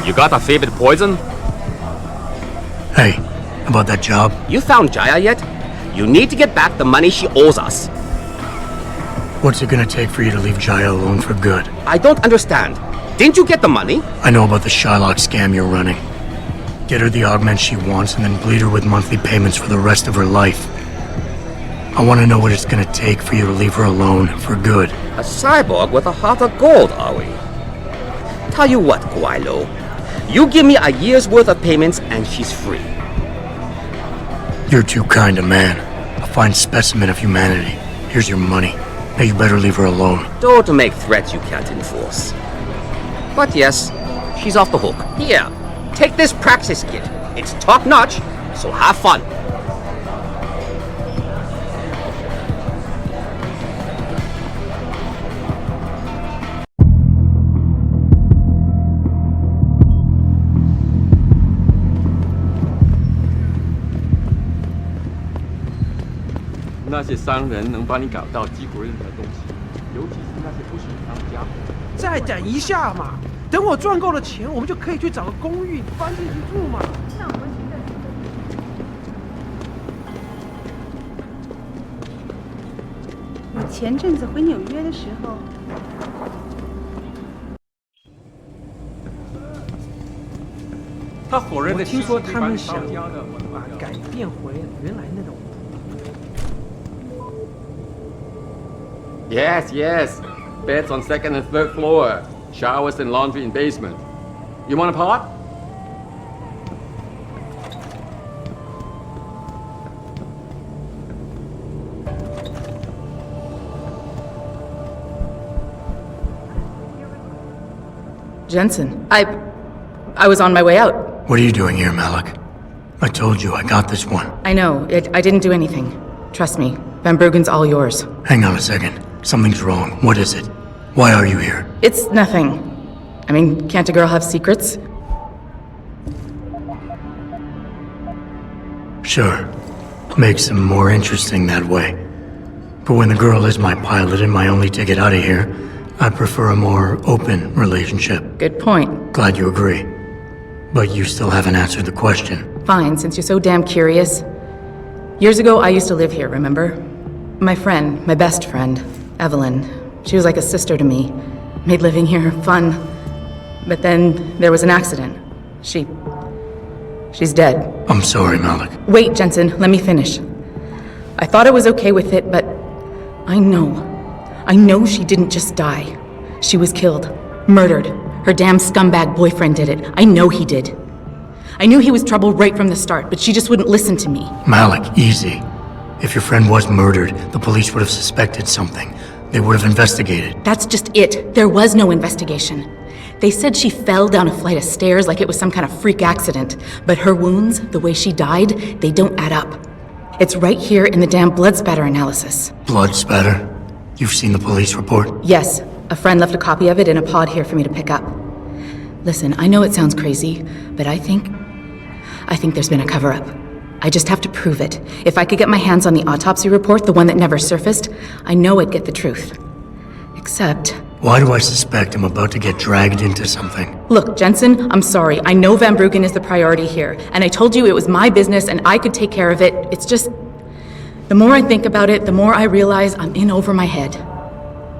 You got a favorite poison? Hey, about that job? You found Jaya yet? You need to get back the money she owes us. What's it gonna take for you to leave Jaya alone for good? I don't understand. Didn't you get the money? I know about the Shylock scam you're running. Get her the augment she wants and then bleed her with monthly payments for the rest of her life. I want to know what it's gonna take for you to leave her alone for good. A cyborg with a heart of gold, are we? Tell you what, Guaylo. You give me a year's worth of payments and she's free. You're too kind a man. A fine specimen of humanity. Here's your money. Now you better leave her alone. Don't make threats you can't enforce. But yes, she's off the hook. Here, take this praxis kit. It's top-notch, so have fun. "那些商人能帮你搞到几乎任何东西，尤其是那些不寻常的家伙。再等一下嘛，等我赚够了钱，我们就可以去找个公寓搬进去住嘛。那我们现在我前阵子回纽约的时候，他火热的我听说他们想把改变回原来那种。Yes, yes. Beds on second and third floor. Showers and laundry in basement. You want a pot? Jensen, I was on my way out. What are you doing here, Malik? I told you I got this one. I know. I didn't do anything. Trust me. Van Bruggen's all yours. Hang on a second. Something's wrong. What is it? Why are you here? It's nothing. I mean, can't a girl have secrets? Sure. Makes them more interesting that way. But when the girl is my pilot and my only ticket out of here, I prefer a more open relationship. Good point. Glad you agree. But you still haven't answered the question. Fine, since you're so damn curious. Years ago, I used to live here, remember? My friend, my best friend, Evelyn. She was like a sister to me. Made living here fun. But then there was an accident. She's dead. I'm sorry, Malik. Wait, Jensen, let me finish. I thought I was okay with it, but I know she didn't just die. She was killed. Murdered. Her damn scumbag boyfriend did it. I know he did. I knew he was trouble right from the start, but she just wouldn't listen to me. Malik, easy. If your friend was murdered, the police would have suspected something. They would have investigated. That's just it. There was no investigation. They said she fell down a flight of stairs like it was some kind of freak accident. But her wounds, the way she died, they don't add up. It's right here in the damn blood spatter analysis. Blood spatter? You've seen the police report? Yes. A friend left a copy of it in a pod here for me to pick up. Listen, I know it sounds crazy, but I think there's been a cover-up. I just have to prove it. If I could get my hands on the autopsy report, the one that never surfaced, I know I'd get the truth. Except... Why do I suspect I'm about to get dragged into something? Look, Jensen, I'm sorry. I know Van Bruggen is the priority here, and I told you it was my business and I could take care of it. It's just... The more I think about it, the more I realize I'm in over my head.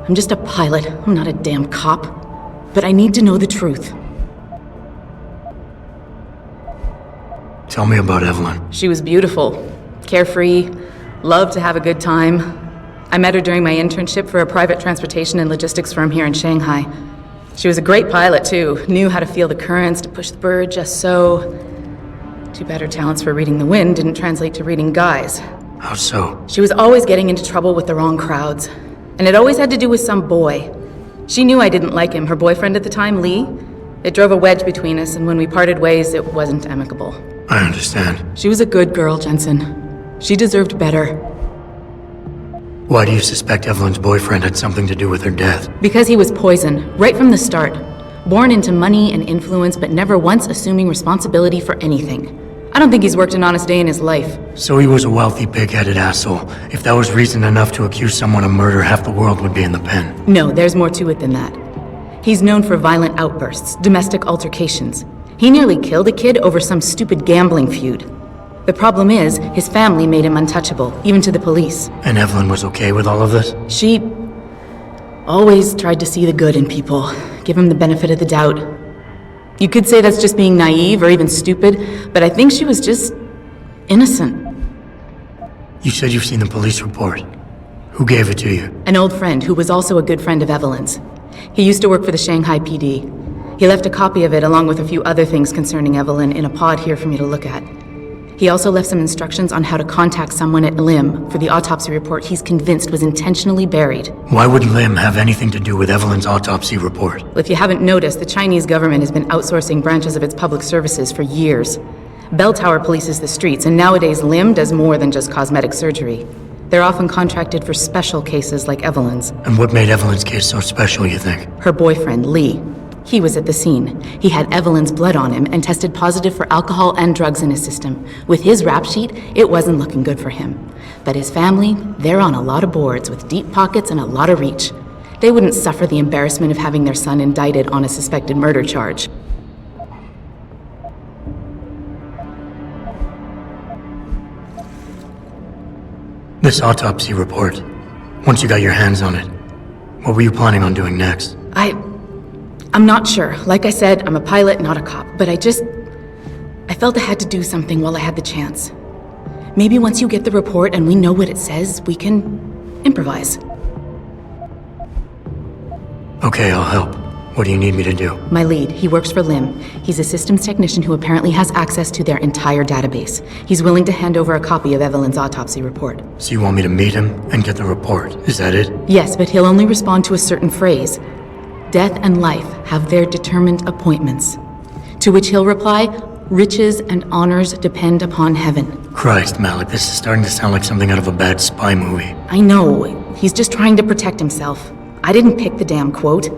I'm just a pilot. I'm not a damn cop. But I need to know the truth. Tell me about Evelyn. She was beautiful, carefree, loved to have a good time. I met her during my internship for a private transportation and logistics firm here in Shanghai. She was a great pilot, too. Knew how to feel the currents, to push the bird just so. Too bad her talents for reading the wind didn't translate to reading guys. How so? She was always getting into trouble with the wrong crowds. And it always had to do with some boy. She knew I didn't like him. Her boyfriend at the time, Lee. It drove a wedge between us, and when we parted ways, it wasn't amicable. I understand. She was a good girl, Jensen. She deserved better. Why do you suspect Evelyn's boyfriend had something to do with her death? Because he was poison, right from the start. Born into money and influence, but never once assuming responsibility for anything. I don't think he's worked an honest day in his life. So he was a wealthy, big-headed asshole. If that was reason enough to accuse someone of murder, half the world would be in the pen. No, there's more to it than that. He's known for violent outbursts, domestic altercations. He nearly killed a kid over some stupid gambling feud. The problem is, his family made him untouchable, even to the police. And Evelyn was okay with all of this? She always tried to see the good in people, give him the benefit of the doubt. You could say that's just being naive or even stupid, but I think she was just innocent. You said you've seen the police report. Who gave it to you? An old friend who was also a good friend of Evelyn's. He used to work for the Shanghai PD. He left a copy of it along with a few other things concerning Evelyn in a pod here for me to look at. He also left some instructions on how to contact someone at Lim for the autopsy report he's convinced was intentionally buried. Why would Lim have anything to do with Evelyn's autopsy report? Well, if you haven't noticed, the Chinese government has been outsourcing branches of its public services for years. Belltower polices the streets, and nowadays Lim does more than just cosmetic surgery. They're often contracted for special cases like Evelyn's. And what made Evelyn's case so special, you think? Her boyfriend, Lee. He was at the scene. He had Evelyn's blood on him and tested positive for alcohol and drugs in his system. With his rap sheet, it wasn't looking good for him. But his family, they're on a lot of boards with deep pockets and a lot of reach. They wouldn't suffer the embarrassment of having their son indicted on a suspected murder charge. This autopsy report, once you got your hands on it, what were you planning on doing next? I'm not sure. Like I said, I'm a pilot, not a cop, but I felt I had to do something while I had the chance. Maybe once you get the report and we know what it says, we can improvise. Okay, I'll help. What do you need me to do? My lead, he works for Lim. He's a systems technician who apparently has access to their entire database. He's willing to hand over a copy of Evelyn's autopsy report. So you want me to meet him and get the report, is that it? Yes, but he'll only respond to a certain phrase. Death and life have their determined appointments. To which he'll reply, riches and honors depend upon heaven. Christ, Malik, this is starting to sound like something out of a bad spy movie. I know. He's just trying to protect himself. I didn't pick the damn quote.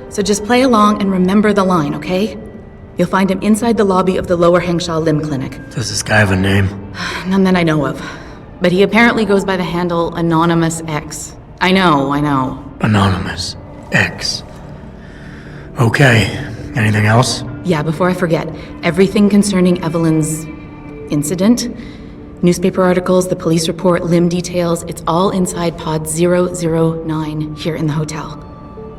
So just play along and remember the line, okay? You'll find him inside the lobby of the Lower Hengsha Lim Clinic. Does this guy have a name? None that I know of. But he apparently goes by the handle Anonymous X. I know. Anonymous X. Okay. Anything else? Yeah, before I forget, everything concerning Evelyn's incident, newspaper articles, the police report, Lim details, it's all inside pod 009 here in the hotel.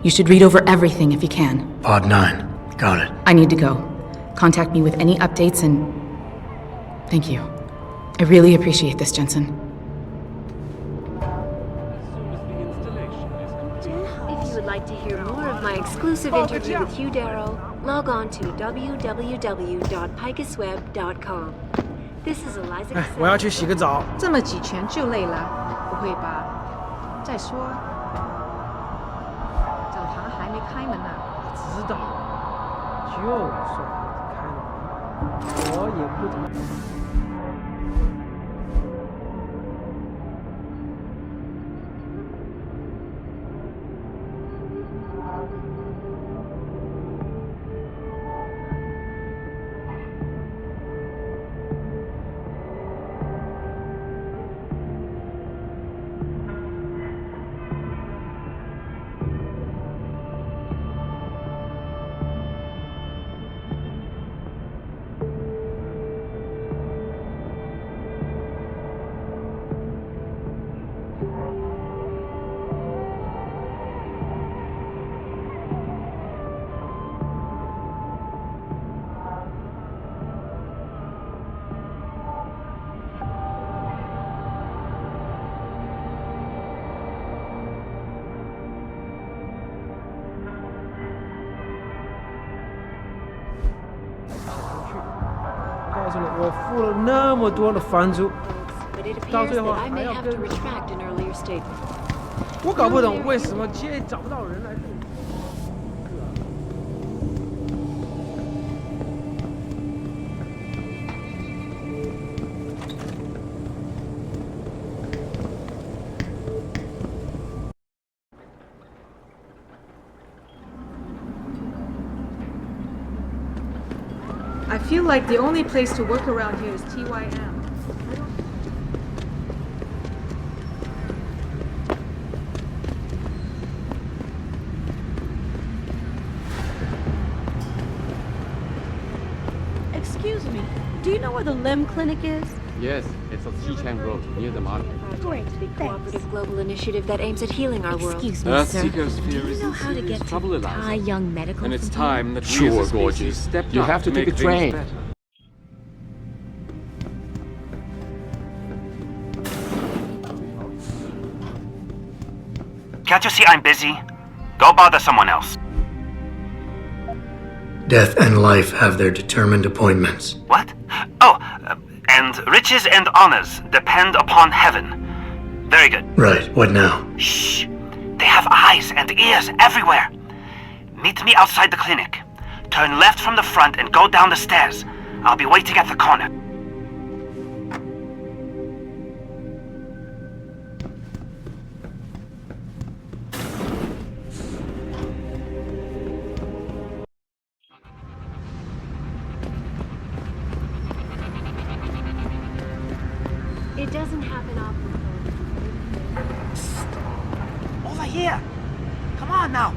You should read over everything if you can. Pod 9. Got it. I need to go. Contact me with any updates and... Thank you. I really appreciate this, Jensen. If you would like to hear more of my exclusive interview with Hugh Darrow, log on to www.picusweb.com. This is Eliza. 我要去洗个澡。这么几拳就累了？不会吧？再说，澡堂还没开门呢。知道，就说开了门，我也不怎么。付了那么多的房租， But it 到 appears 最后 that I 还 may 要 have 跟 to retract an earlier statement. 我搞不懂为什么现在找不到人来。 I feel like the only place to work around here is TYM. Excuse me, do you know where the limb clinic is? Yes, it's on Xichang Road, near the market. Great, Cooperative global initiative that aims at healing our world. Excuse me, Earth's sir. ecosphere Do you is know in how to serious get trouble, to Eliza. Thai Young Medical? And it's from time here? that we Sure, as a species gorgeous. stepped You up have to take make a train. things better. Can't you see I'm busy? Go bother someone else. Death and life have their determined appointments. What? Oh, and riches and honors depend upon heaven. Very good. Right, what now? Shh. They have eyes and ears everywhere. Meet me outside the clinic. Turn left from the front and go down the stairs. I'll be waiting at the corner. It doesn't happen often. Over here. Come on now.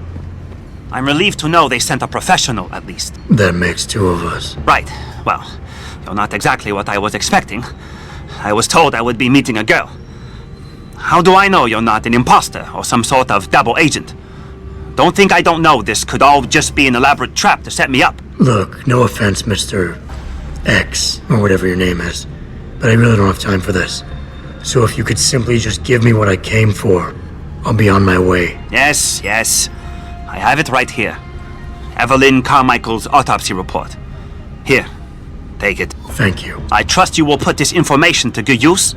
I'm relieved to know they sent a professional, at least. That makes two of us. Right. Well, you're not exactly what I was expecting. I was told I would be meeting a girl. How do I know you're not an imposter or some sort of double agent? Don't think I don't know this could all just be an elaborate trap to set me up. Look, no offense, Mr. X, or whatever your name is, but I really don't have time for this. So if you could simply just give me what I came for, I'll be on my way. Yes, yes. I have it right here. Evelyn Carmichael's autopsy report. Here, take it. Thank you. I trust you will put this information to good use,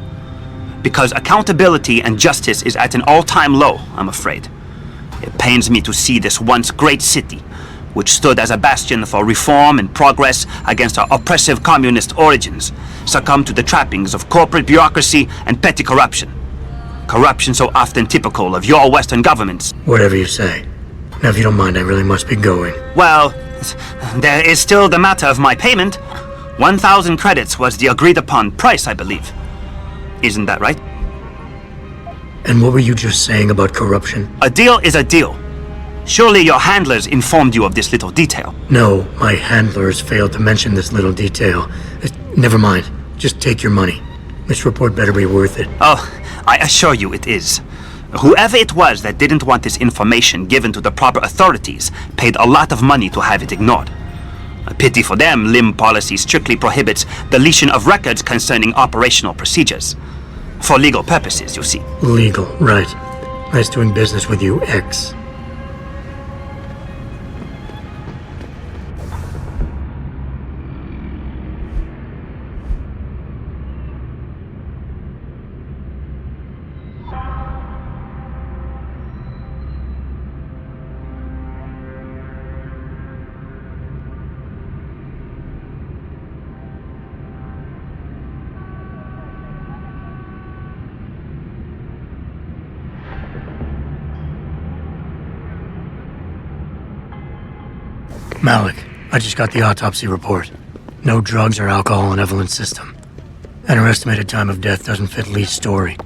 because accountability and justice is at an all-time low, I'm afraid. It pains me to see this once great city, which stood as a bastion for reform and progress against our oppressive communist origins, succumb to the trappings of corporate bureaucracy and petty corruption. Corruption so often typical of your Western governments. Whatever you say. Now, if you don't mind, I really must be going. Well, there is still the matter of my payment. 1,000 credits was the agreed-upon price, I believe. Isn't that right? And what were you just saying about corruption? A deal is a deal. Surely your handlers informed you of this little detail. No, my handlers failed to mention this little detail. Never mind. Just take your money. This report better be worth it. Oh, I assure you it is. Whoever it was that didn't want this information given to the proper authorities paid a lot of money to have it ignored. A pity for them, LIM policy strictly prohibits deletion of records concerning operational procedures. For legal purposes, you see. Legal, right. Nice doing business with you, X. Malik, I just got the autopsy report. No drugs or alcohol in Evelyn's system. And her estimated time of death doesn't fit Lee's story.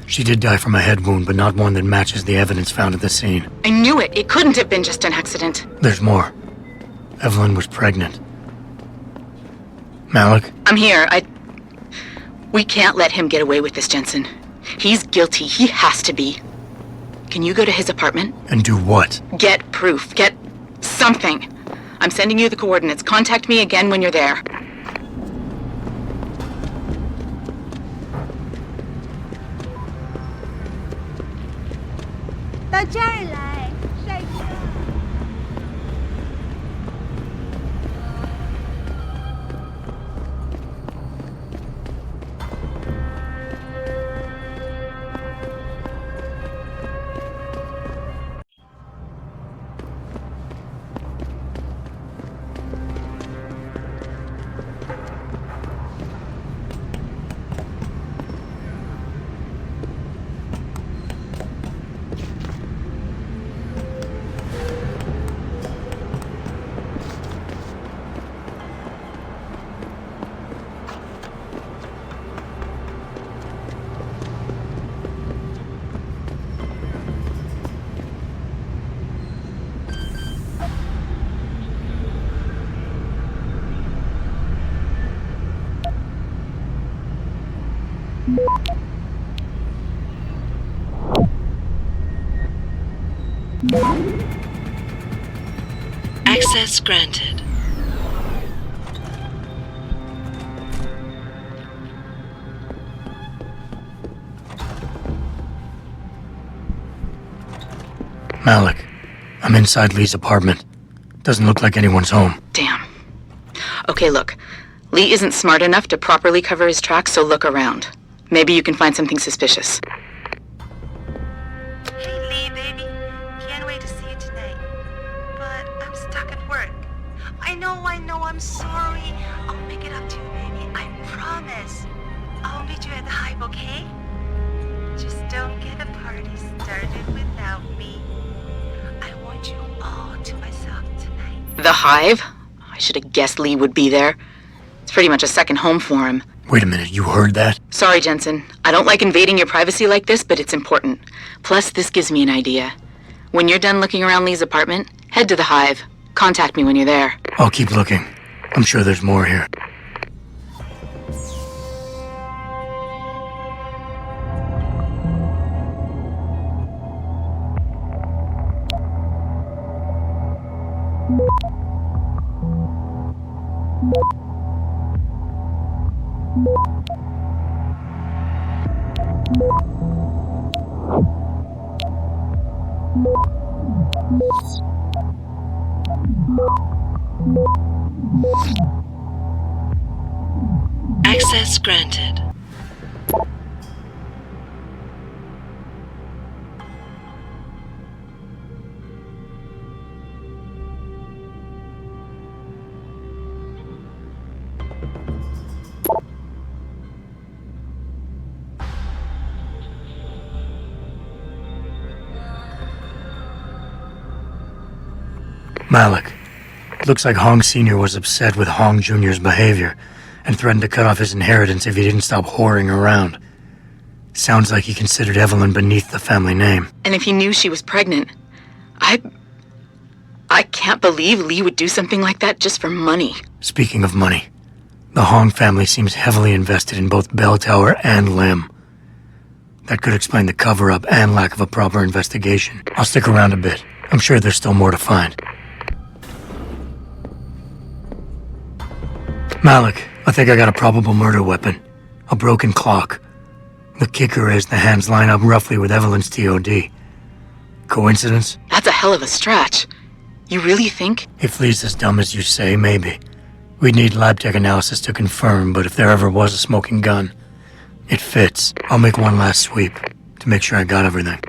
She did die from a head wound, but not one that matches the evidence found at the scene. I knew it. It couldn't have been just an accident. There's more. Evelyn was pregnant. Malik? I'm here. We can't let him get away with this, Jensen. He's guilty. He has to be. Can you go to his apartment? And do what? Get proof. Get something. I'm sending you the coordinates. Contact me again when you're there. Access granted. Malik, I'm inside Lee's apartment. Doesn't look like anyone's home. Damn. Okay, look. Lee isn't smart enough to properly cover his tracks, so look around. Maybe you can find something suspicious. Hey, Lee, baby. Can't wait to see you tonight. But I'm stuck at work. I know, I'm sorry. I'll make it up to you, baby. I promise. I'll meet you at the Hive, okay? Just don't get a party started without me. I want you all to myself tonight. The Hive? I should have guessed Lee would be there. It's pretty much a second home for him. Wait a minute, you heard that? Sorry, Jensen. I don't like invading your privacy like this, but it's important. Plus, this gives me an idea. When you're done looking around Lee's apartment, head to the Hive. Contact me when you're there. I'll keep looking. I'm sure there's more here. Access granted. Malik. Looks like Hong Sr. was upset with Hong Jr.'s behavior and threatened to cut off his inheritance if he didn't stop whoring around. Sounds like he considered Evelyn beneath the family name. And if he knew she was pregnant, I can't believe Lee would do something like that just for money. Speaking of money, the Hong family seems heavily invested in both Belltower and Lim. That could explain the cover-up and lack of a proper investigation. I'll stick around a bit. I'm sure there's still more to find. Malik, I think I got a probable murder weapon. A broken clock. The kicker is the hands line up roughly with Evelyn's TOD. Coincidence? That's a hell of a stretch. You really think? If Lee's as dumb as you say, maybe. We'd need lab tech analysis to confirm, but if there ever was a smoking gun, it fits. I'll make one last sweep to make sure I got everything.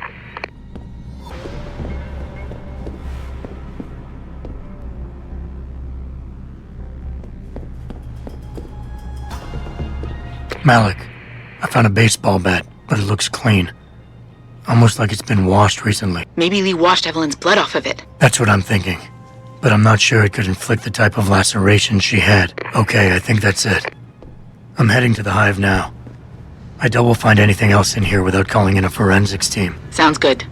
Malik, I found a baseball bat, but it looks clean. Almost like it's been washed recently. Maybe Lee washed Evelyn's blood off of it. That's what I'm thinking. But I'm not sure it could inflict the type of laceration she had. Okay, I think that's it. I'm heading to the Hive now. I doubt we'll find anything else in here without calling in a forensics team. Sounds good.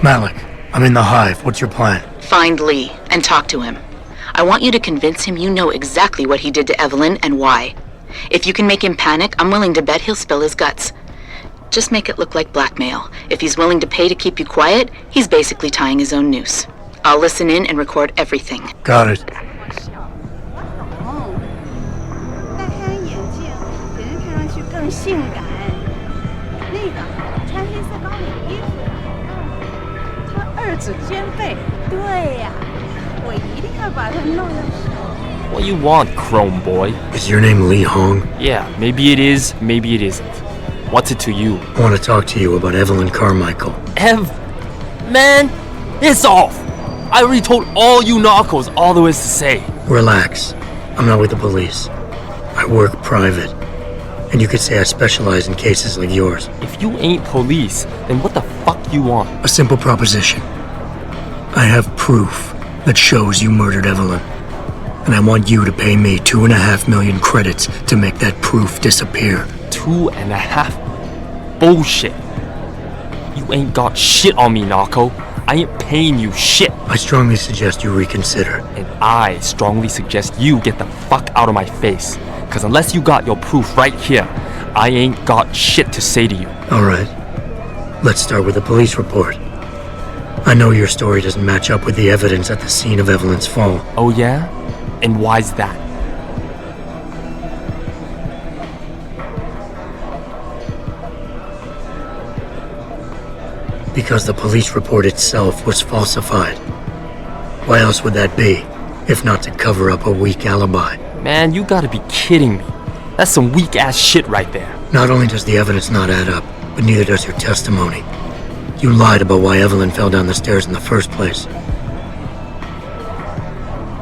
Malik, I'm in the Hive. What's your plan? Find Lee and talk to him. I want you to convince him you know exactly what he did to Evelyn and why. If you can make him panic, I'm willing to bet he'll spill his guts. Just make it look like blackmail. If he's willing to pay to keep you quiet, he's basically tying his own noose. I'll listen in and record everything. Got it. 戴黑人眼镜，给人看上去更性感。那个穿黑色高领衣服，他二指兼备，对呀，我一定要把他弄到手。 What you want, Chrome Boy? Is your name Lee Hong? Yeah, maybe it is, maybe it isn't. What's it to you? I want to talk to you about Evelyn Carmichael. Man, it's off! I already told all you narcos all there is to say. Relax. I'm not with the police. I work private. And you could say I specialize in cases like yours. If you ain't police, then what the fuck you want? A simple proposition. I have proof that shows you murdered Evelyn. And I want you to pay me 2.5 million credits to make that proof disappear. 2.5? Bullshit. You ain't got shit on me, narco. I ain't paying you shit. I strongly suggest you reconsider. And I strongly suggest you get the fuck out of my face. Cause unless you got your proof right here, I ain't got shit to say to you. Alright. Let's start with the police report. I know your story doesn't match up with the evidence at the scene of Evelyn's fall. Oh yeah? And why's that? Because the police report itself was falsified. Why else would that be, if not to cover up a weak alibi? Man, you gotta be kidding me. That's some weak-ass shit right there. Not only does the evidence not add up, but neither does your testimony. You lied about why Evelyn fell down the stairs in the first place.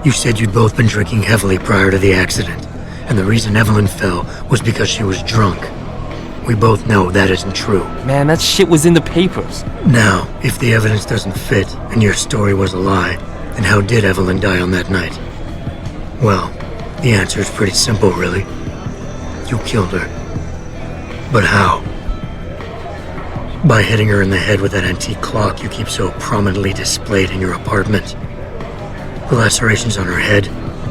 You said you'd both been drinking heavily prior to the accident, and the reason Evelyn fell was because she was drunk. We both know that isn't true. Man, that shit was in the papers. Now, if the evidence doesn't fit, and your story was a lie, then how did Evelyn die on that night? Well, the answer is pretty simple, really. You killed her. But how? By hitting her in the head with that antique clock you keep so prominently displayed in your apartment. The lacerations on her head,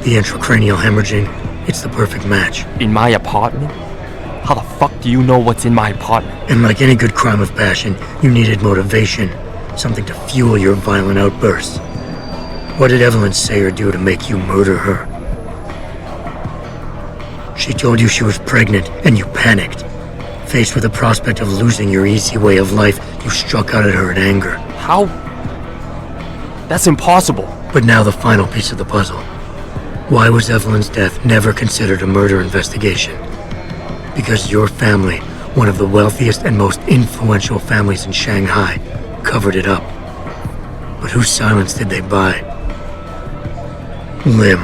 the intracranial hemorrhaging, it's the perfect match. In my apartment? How the fuck do you know what's in my apartment? And like any good crime of passion, you needed motivation, something to fuel your violent outbursts. What did Evelyn say or do to make you murder her? She told you she was pregnant, and you panicked. Faced with the prospect of losing your easy way of life, you struck out at her in anger. How? That's impossible. But now the final piece of the puzzle. Why was Evelyn's death never considered a murder investigation? Because your family, one of the wealthiest and most influential families in Shanghai, covered it up. But whose silence did they buy? Lim.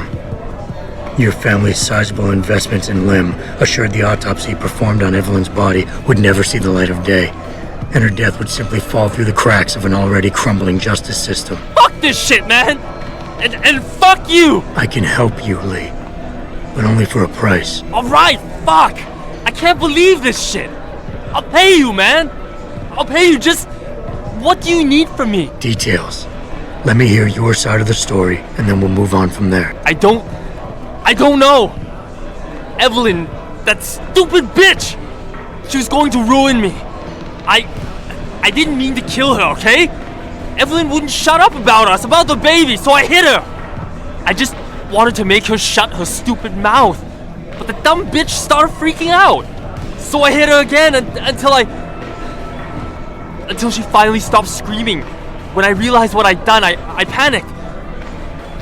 Your family's sizable investments in Lim assured the autopsy performed on Evelyn's body would never see the light of day, and her death would simply fall through the cracks of an already crumbling justice system. Fuck this shit, man! And fuck you! I can help you, Lee, but only for a price. Alright, fuck! I can't believe this shit! I'll pay you, man! I'll pay you, just... What do you need from me? Details. Let me hear your side of the story, and then we'll move on from there. I don't know! Evelyn, that stupid bitch! She was going to ruin me. I didn't mean to kill her, okay? Evelyn wouldn't shut up about us, about the baby, so I hit her! I just wanted to make her shut her stupid mouth. But the dumb bitch started freaking out. So I hit her again until she finally stopped screaming. When I realized what I'd done, I panicked.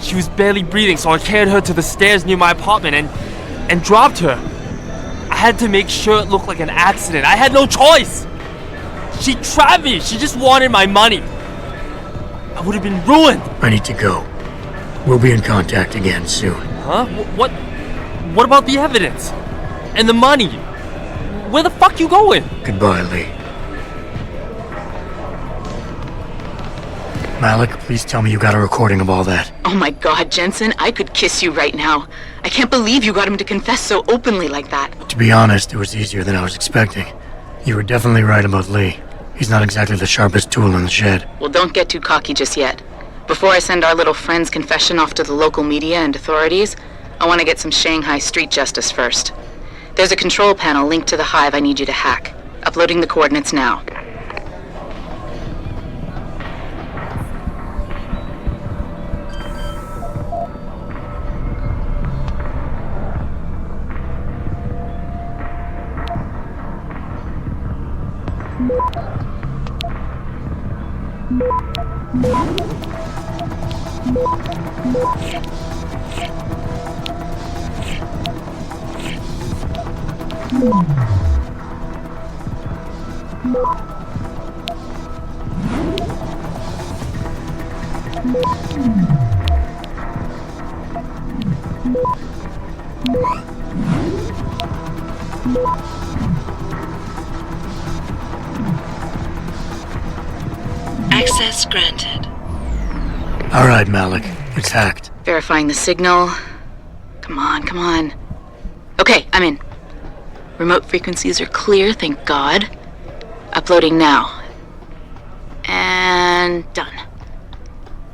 She was barely breathing, so I carried her to the stairs near my apartment and dropped her. I had to make sure it looked like an accident. I had no choice. She trapped me. She just wanted my money. I would have been ruined. I need to go. We'll be in contact again soon. Huh? What about the evidence? And the money? Where the fuck you going? Goodbye, Lee. Malik, please tell me you got a recording of all that. Oh my god, Jensen, I could kiss you right now. I can't believe you got him to confess so openly like that. To be honest, it was easier than I was expecting. You were definitely right about Lee. He's not exactly the sharpest tool in the shed. Well, don't get too cocky just yet. Before I send our little friend's confession off to the local media and authorities, I want to get some Shanghai street justice first. There's a control panel linked to the hive I need you to hack. Uploading the coordinates now. Access granted. All right, Malik. It's hacked. Verifying the signal. Come on, come on. Okay, I'm in. Remote frequencies are clear, thank God. Uploading now. And done.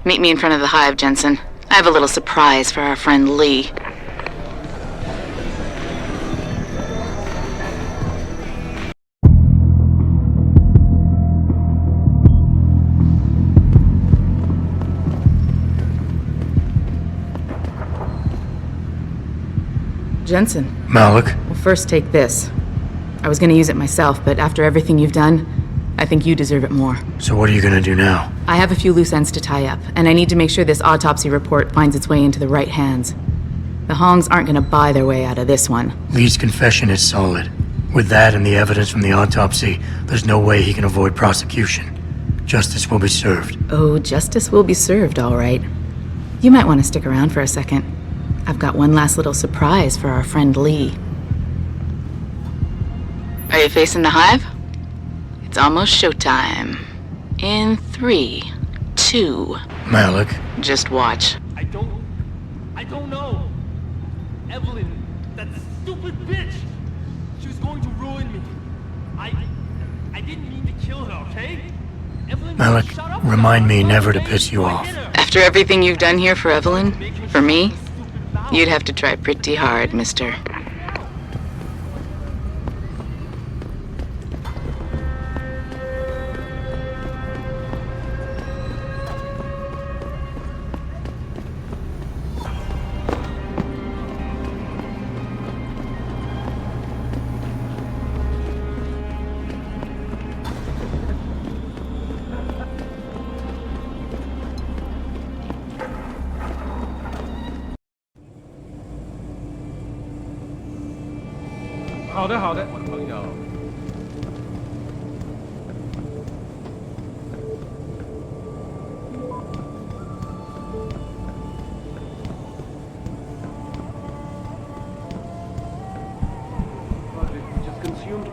Meet me in front of the hive, Jensen. I have a little surprise for our friend Lee. Jensen. Malik. Well, first take this. I was gonna use it myself, but after everything you've done, I think you deserve it more. So what are you gonna do now? I have a few loose ends to tie up, and I need to make sure this autopsy report finds its way into the right hands. The Hongs aren't gonna buy their way out of this one. Lee's confession is solid. With that and the evidence from the autopsy, there's no way he can avoid prosecution. Justice will be served. Oh, justice will be served, all right. You might want to stick around for a second. I've got one last little surprise for our friend Lee. Are you facing the hive? It's almost showtime. In 3, 2... Malik. Just watch. I don't know. Evelyn, that stupid bitch! She was going to ruin me. I didn't mean to kill her, okay? Evelyn, Malik, remind me never to piss you off. After everything you've done here for Evelyn, for me, you'd have to try pretty hard, mister.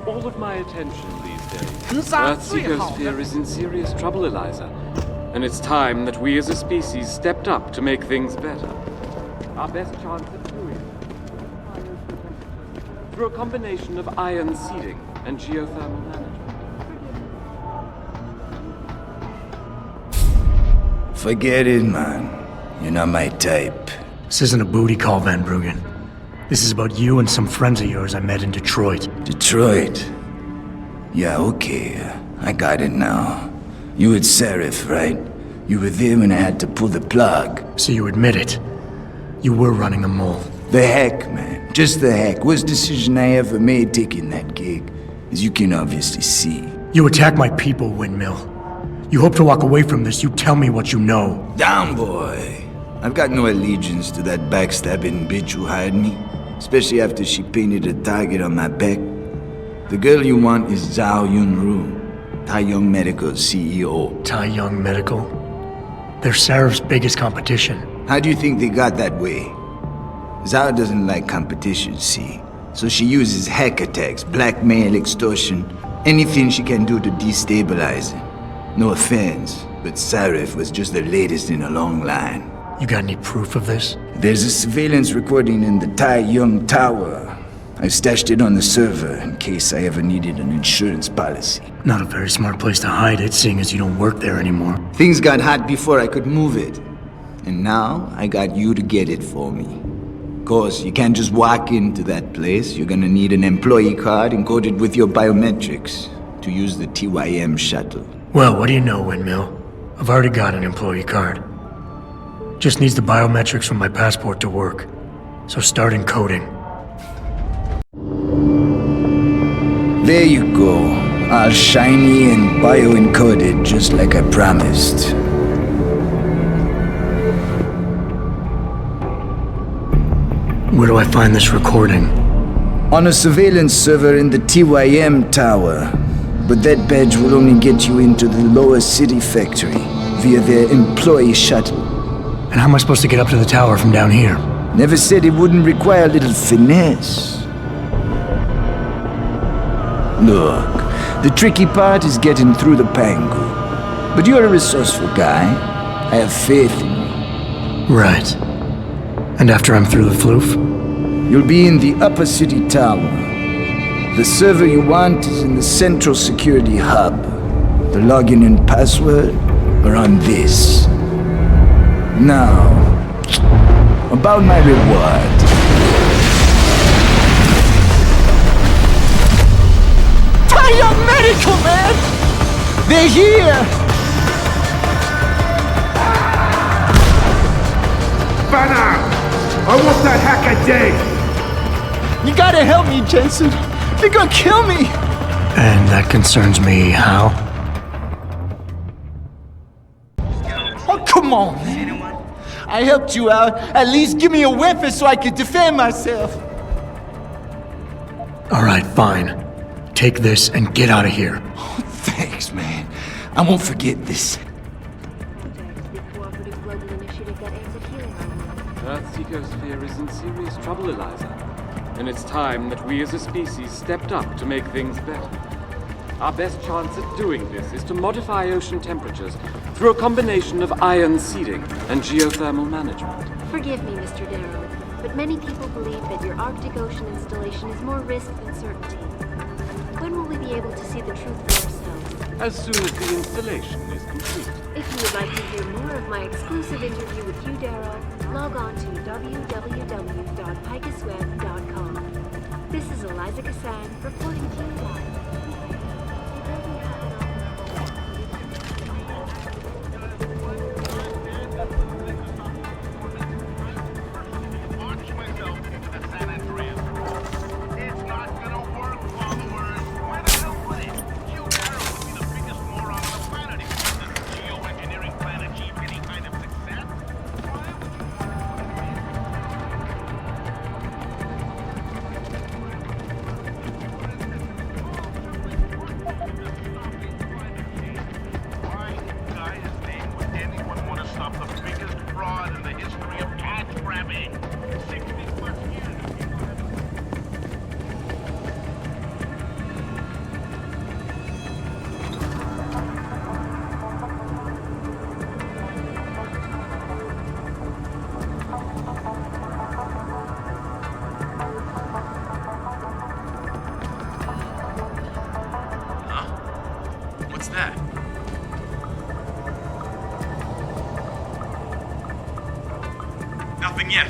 All of my attention these days. Earth's ecosphere is in serious trouble, Eliza. And it's time that we as a species stepped up to make things better. Our best chance of doing it through a combination of ion seeding and geothermal management. Forget it, man. You're not my type. This isn't a booty call, Van Bruggen. This is about you and some friends of yours I met in Detroit. Detroit? Yeah, okay. I got it now. You with Seraph, right? You were there when I had to pull the plug. So you admit it. You were running a mole. The heck, man. Just the heck. Worst decision I ever made taking that gig. As you can obviously see. You attack my people, Windmill. You hope to walk away from this. You tell me what you know. Down, boy. I've got no allegiance to that backstabbing bitch who hired me. Especially after she painted a target on my back. The girl you want is Zhao Yunru, Tai Young Medical's CEO. Tai Young Medical? They're Seraph's biggest competition. How do you think they got that way? Zhao doesn't like competition, see? So she uses hack attacks, blackmail, extortion, anything she can do to destabilize it. No offense, but Seraph was just the latest in a long line. You got any proof of this? There's a surveillance recording in the Tai Young Tower. I stashed it on the server in case I ever needed an insurance policy. Not a very smart place to hide it, seeing as you don't work there anymore. Things got hot before I could move it. And now, I got you to get it for me. Of course, you can't just walk into that place. You're gonna need an employee card encoded with your biometrics to use the TYM shuttle. Well, what do you know, Windmill? I've already got an employee card. Just needs the biometrics from my passport to work. So start encoding. There you go. All shiny and bio-encoded, just like I promised. Where do I find this recording? On a surveillance server in the TYM tower. But that badge will only get you into the lower city factory via their employee shuttle. And how am I supposed to get up to the tower from down here? Never said it wouldn't require a little finesse. Look, the tricky part is getting through the Pangu. But you're a resourceful guy. I have faith in you. Right. And after I'm through the floof? You'll be in the upper city tower. The server you want is in the central security hub. The login and password are on this. Now, about my reward. Fire medical, man! They're here! Banner! I want that hacker dead! You gotta help me, Jensen. They're gonna kill me! And that concerns me how? Oh, come on, man. I helped you out. At least give me a weapon so I can defend myself. Alright, fine. Take this and get out of here. Oh, thanks, man. I won't forget this. Earth's ecosphere is in serious trouble, Eliza. And it's time that we as a species stepped up to make things better. Our best chance at doing this is to modify ocean temperatures through a combination of ion seeding and geothermal management. Forgive me, Mr. Darrow, but many people believe that your Arctic Ocean installation is more risk than certainty. When will we be able to see the truth for ourselves? As soon as the installation is complete. If you would like to hear more of my exclusive interview with Hugh Darrow, log on to www.picusweb.com. This is Eliza Kassan reporting to you live. What's that? Nothing yet.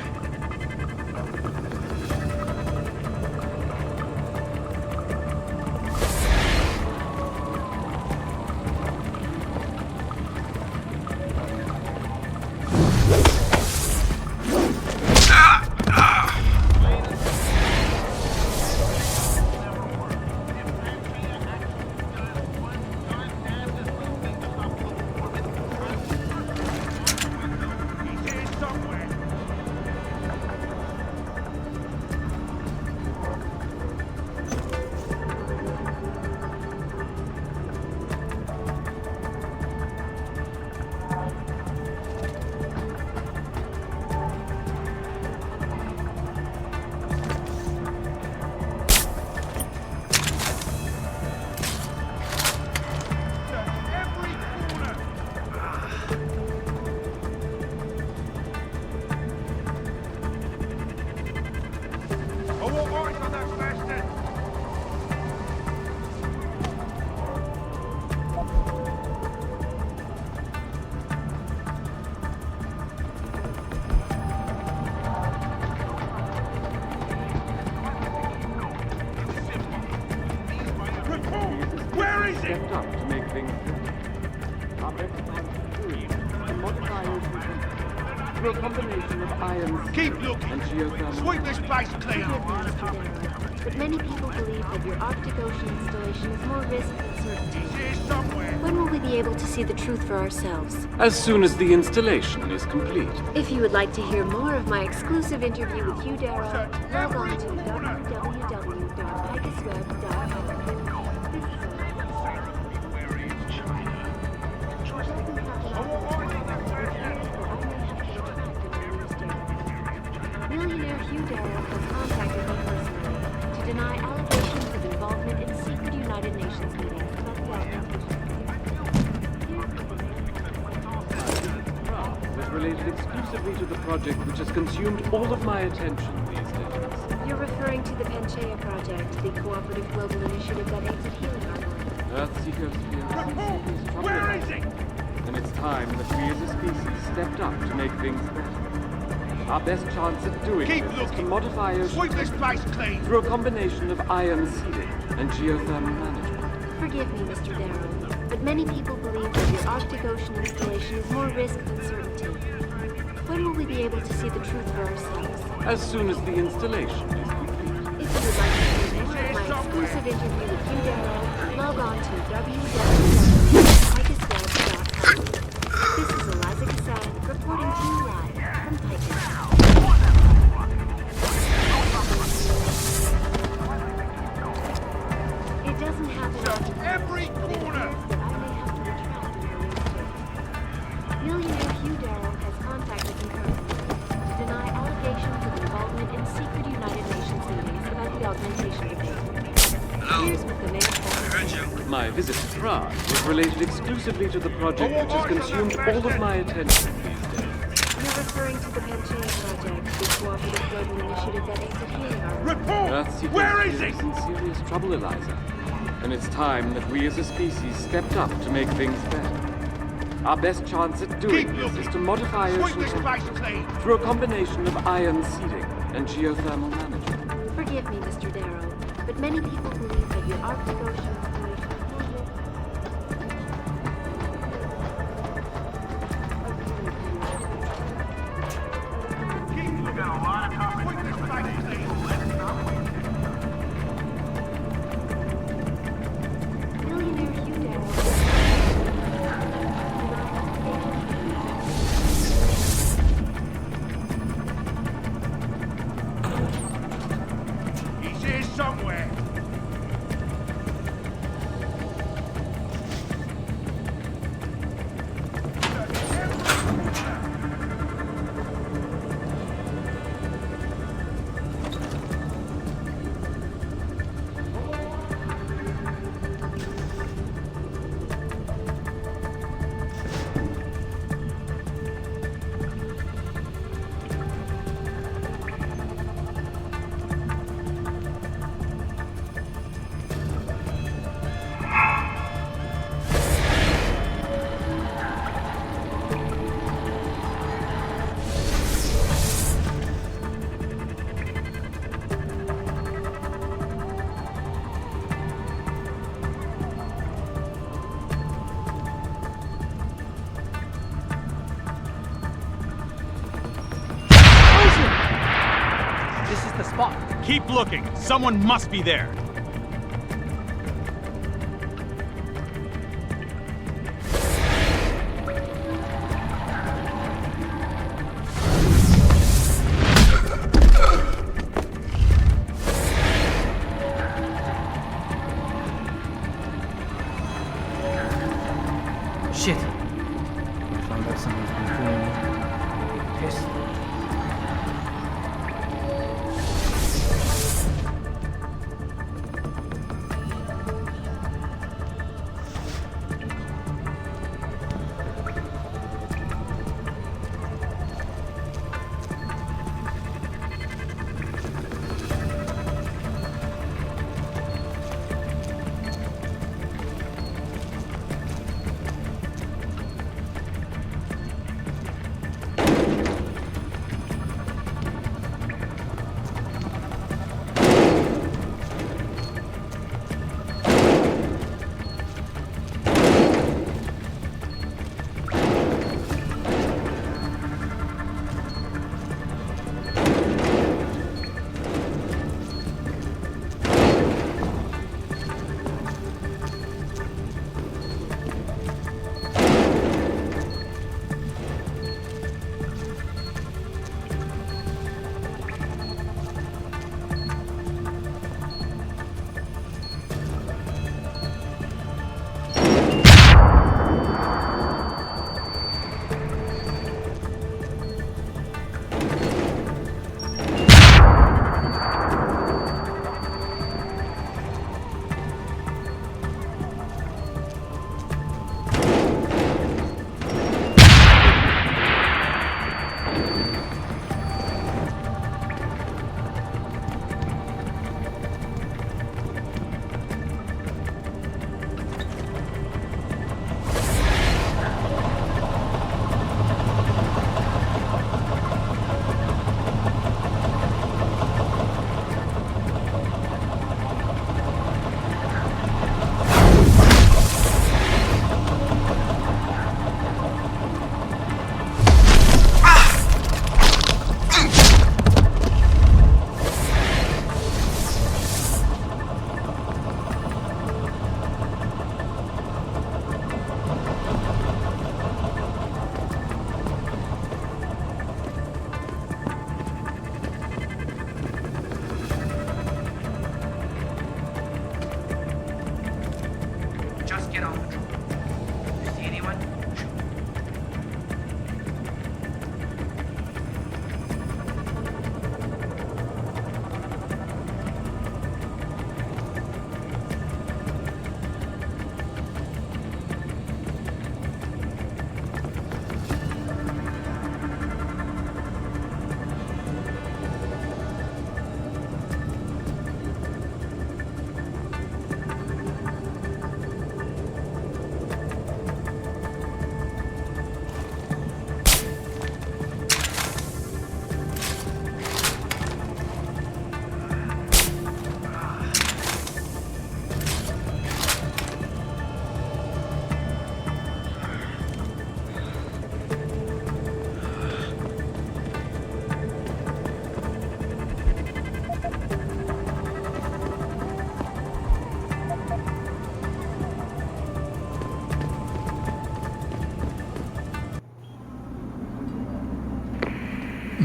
Stepped up to make things better. Our best chance at doing this is to modify ocean temperatures through a combination of iron Keep looking. and geothermal. Sweep this place clean. But many people believe that your Arctic Ocean installation is more risk than certainty. Somewhere. When will we be able to see the truth for ourselves? As soon as the installation is complete. If you would like to hear more of my exclusive interview with you, Darrow, log on to www.pegasusweb.com. Millionaire Hugh Darrow has contacted me personally to deny allegations of involvement in secret United Nations meetings about the Was related exclusively to the project which has consumed all of my attention these days. You're referring to the Panchaea Project, the cooperative global initiative that aims at healing our world. Earthseekers fear serious trouble. Where is he? And it's time that we as a species stepped up to make things better. Our best chance at doing this is to modify ocean Sweep this place clean. through a combination of ion seeding and geothermal management. Forgive me, Mr. Darrow, but many people believe that your Arctic Ocean installation is more risk than certainty. When will we be able to see the truth for ourselves? As soon as the installation is complete. If you would like to hear more of my exclusive interview with Hugh Darrow, log on to www.pegasusweb.com. This is Eliza Cassan reporting to you live from Pegasus. It doesn't happen often. Every corner. That I may have to retract my release date. Millionaire Hugh Darrow has contacted me personally to deny allegations of involvement in secret United Nations meetings about the augmentation debate. Here's what the man said. My visit to Prague was related exclusively to the project which has consumed all of my attention these days. You're referring to the Panchaea Project, the cooperative global initiative that aims at healing our world. Earthseekers fear is in serious trouble, Eliza. And it's time that we as a species stepped up to make things better. Our best chance at doing this is to modify ocean temperature through a combination of ion seeding and geothermal management. Forgive me, Mr. Darrow, but many people believe that your Arctic Ocean installation is more risk. Millionaire Hugh Darrow. He's here somewhere. Keep looking. Someone must be there. Shit. I found out someone's been fooling me. Piss.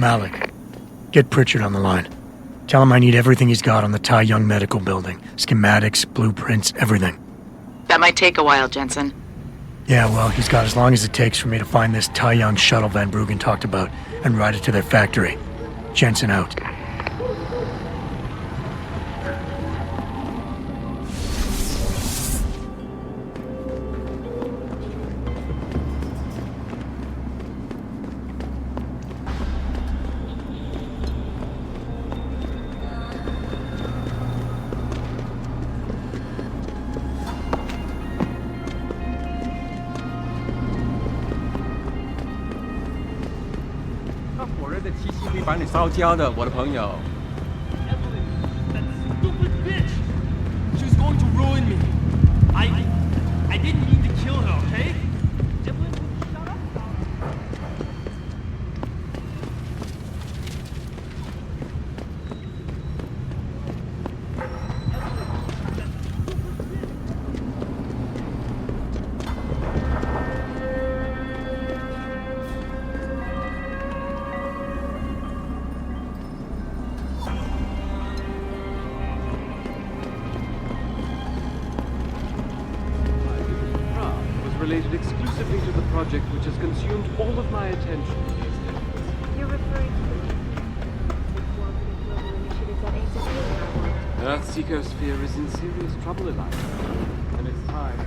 Malik, get Pritchard on the line. Tell him I need everything he's got on the Tai Young Medical Building. Schematics, blueprints, everything. That might take a while, Jensen. Yeah, well, he's got as long as it takes for me to find this Tai Young shuttle Van Bruggen talked about and ride it to their factory. Jensen out. She was going to ruin me. I didn't mean to kill her, okay? Evelyn, shut up. Related exclusively to the project which has consumed all of my attention. You're referring to the global initiative that aims at healing our world. Earth's ecosphere is in serious trouble, Eliza. And it's time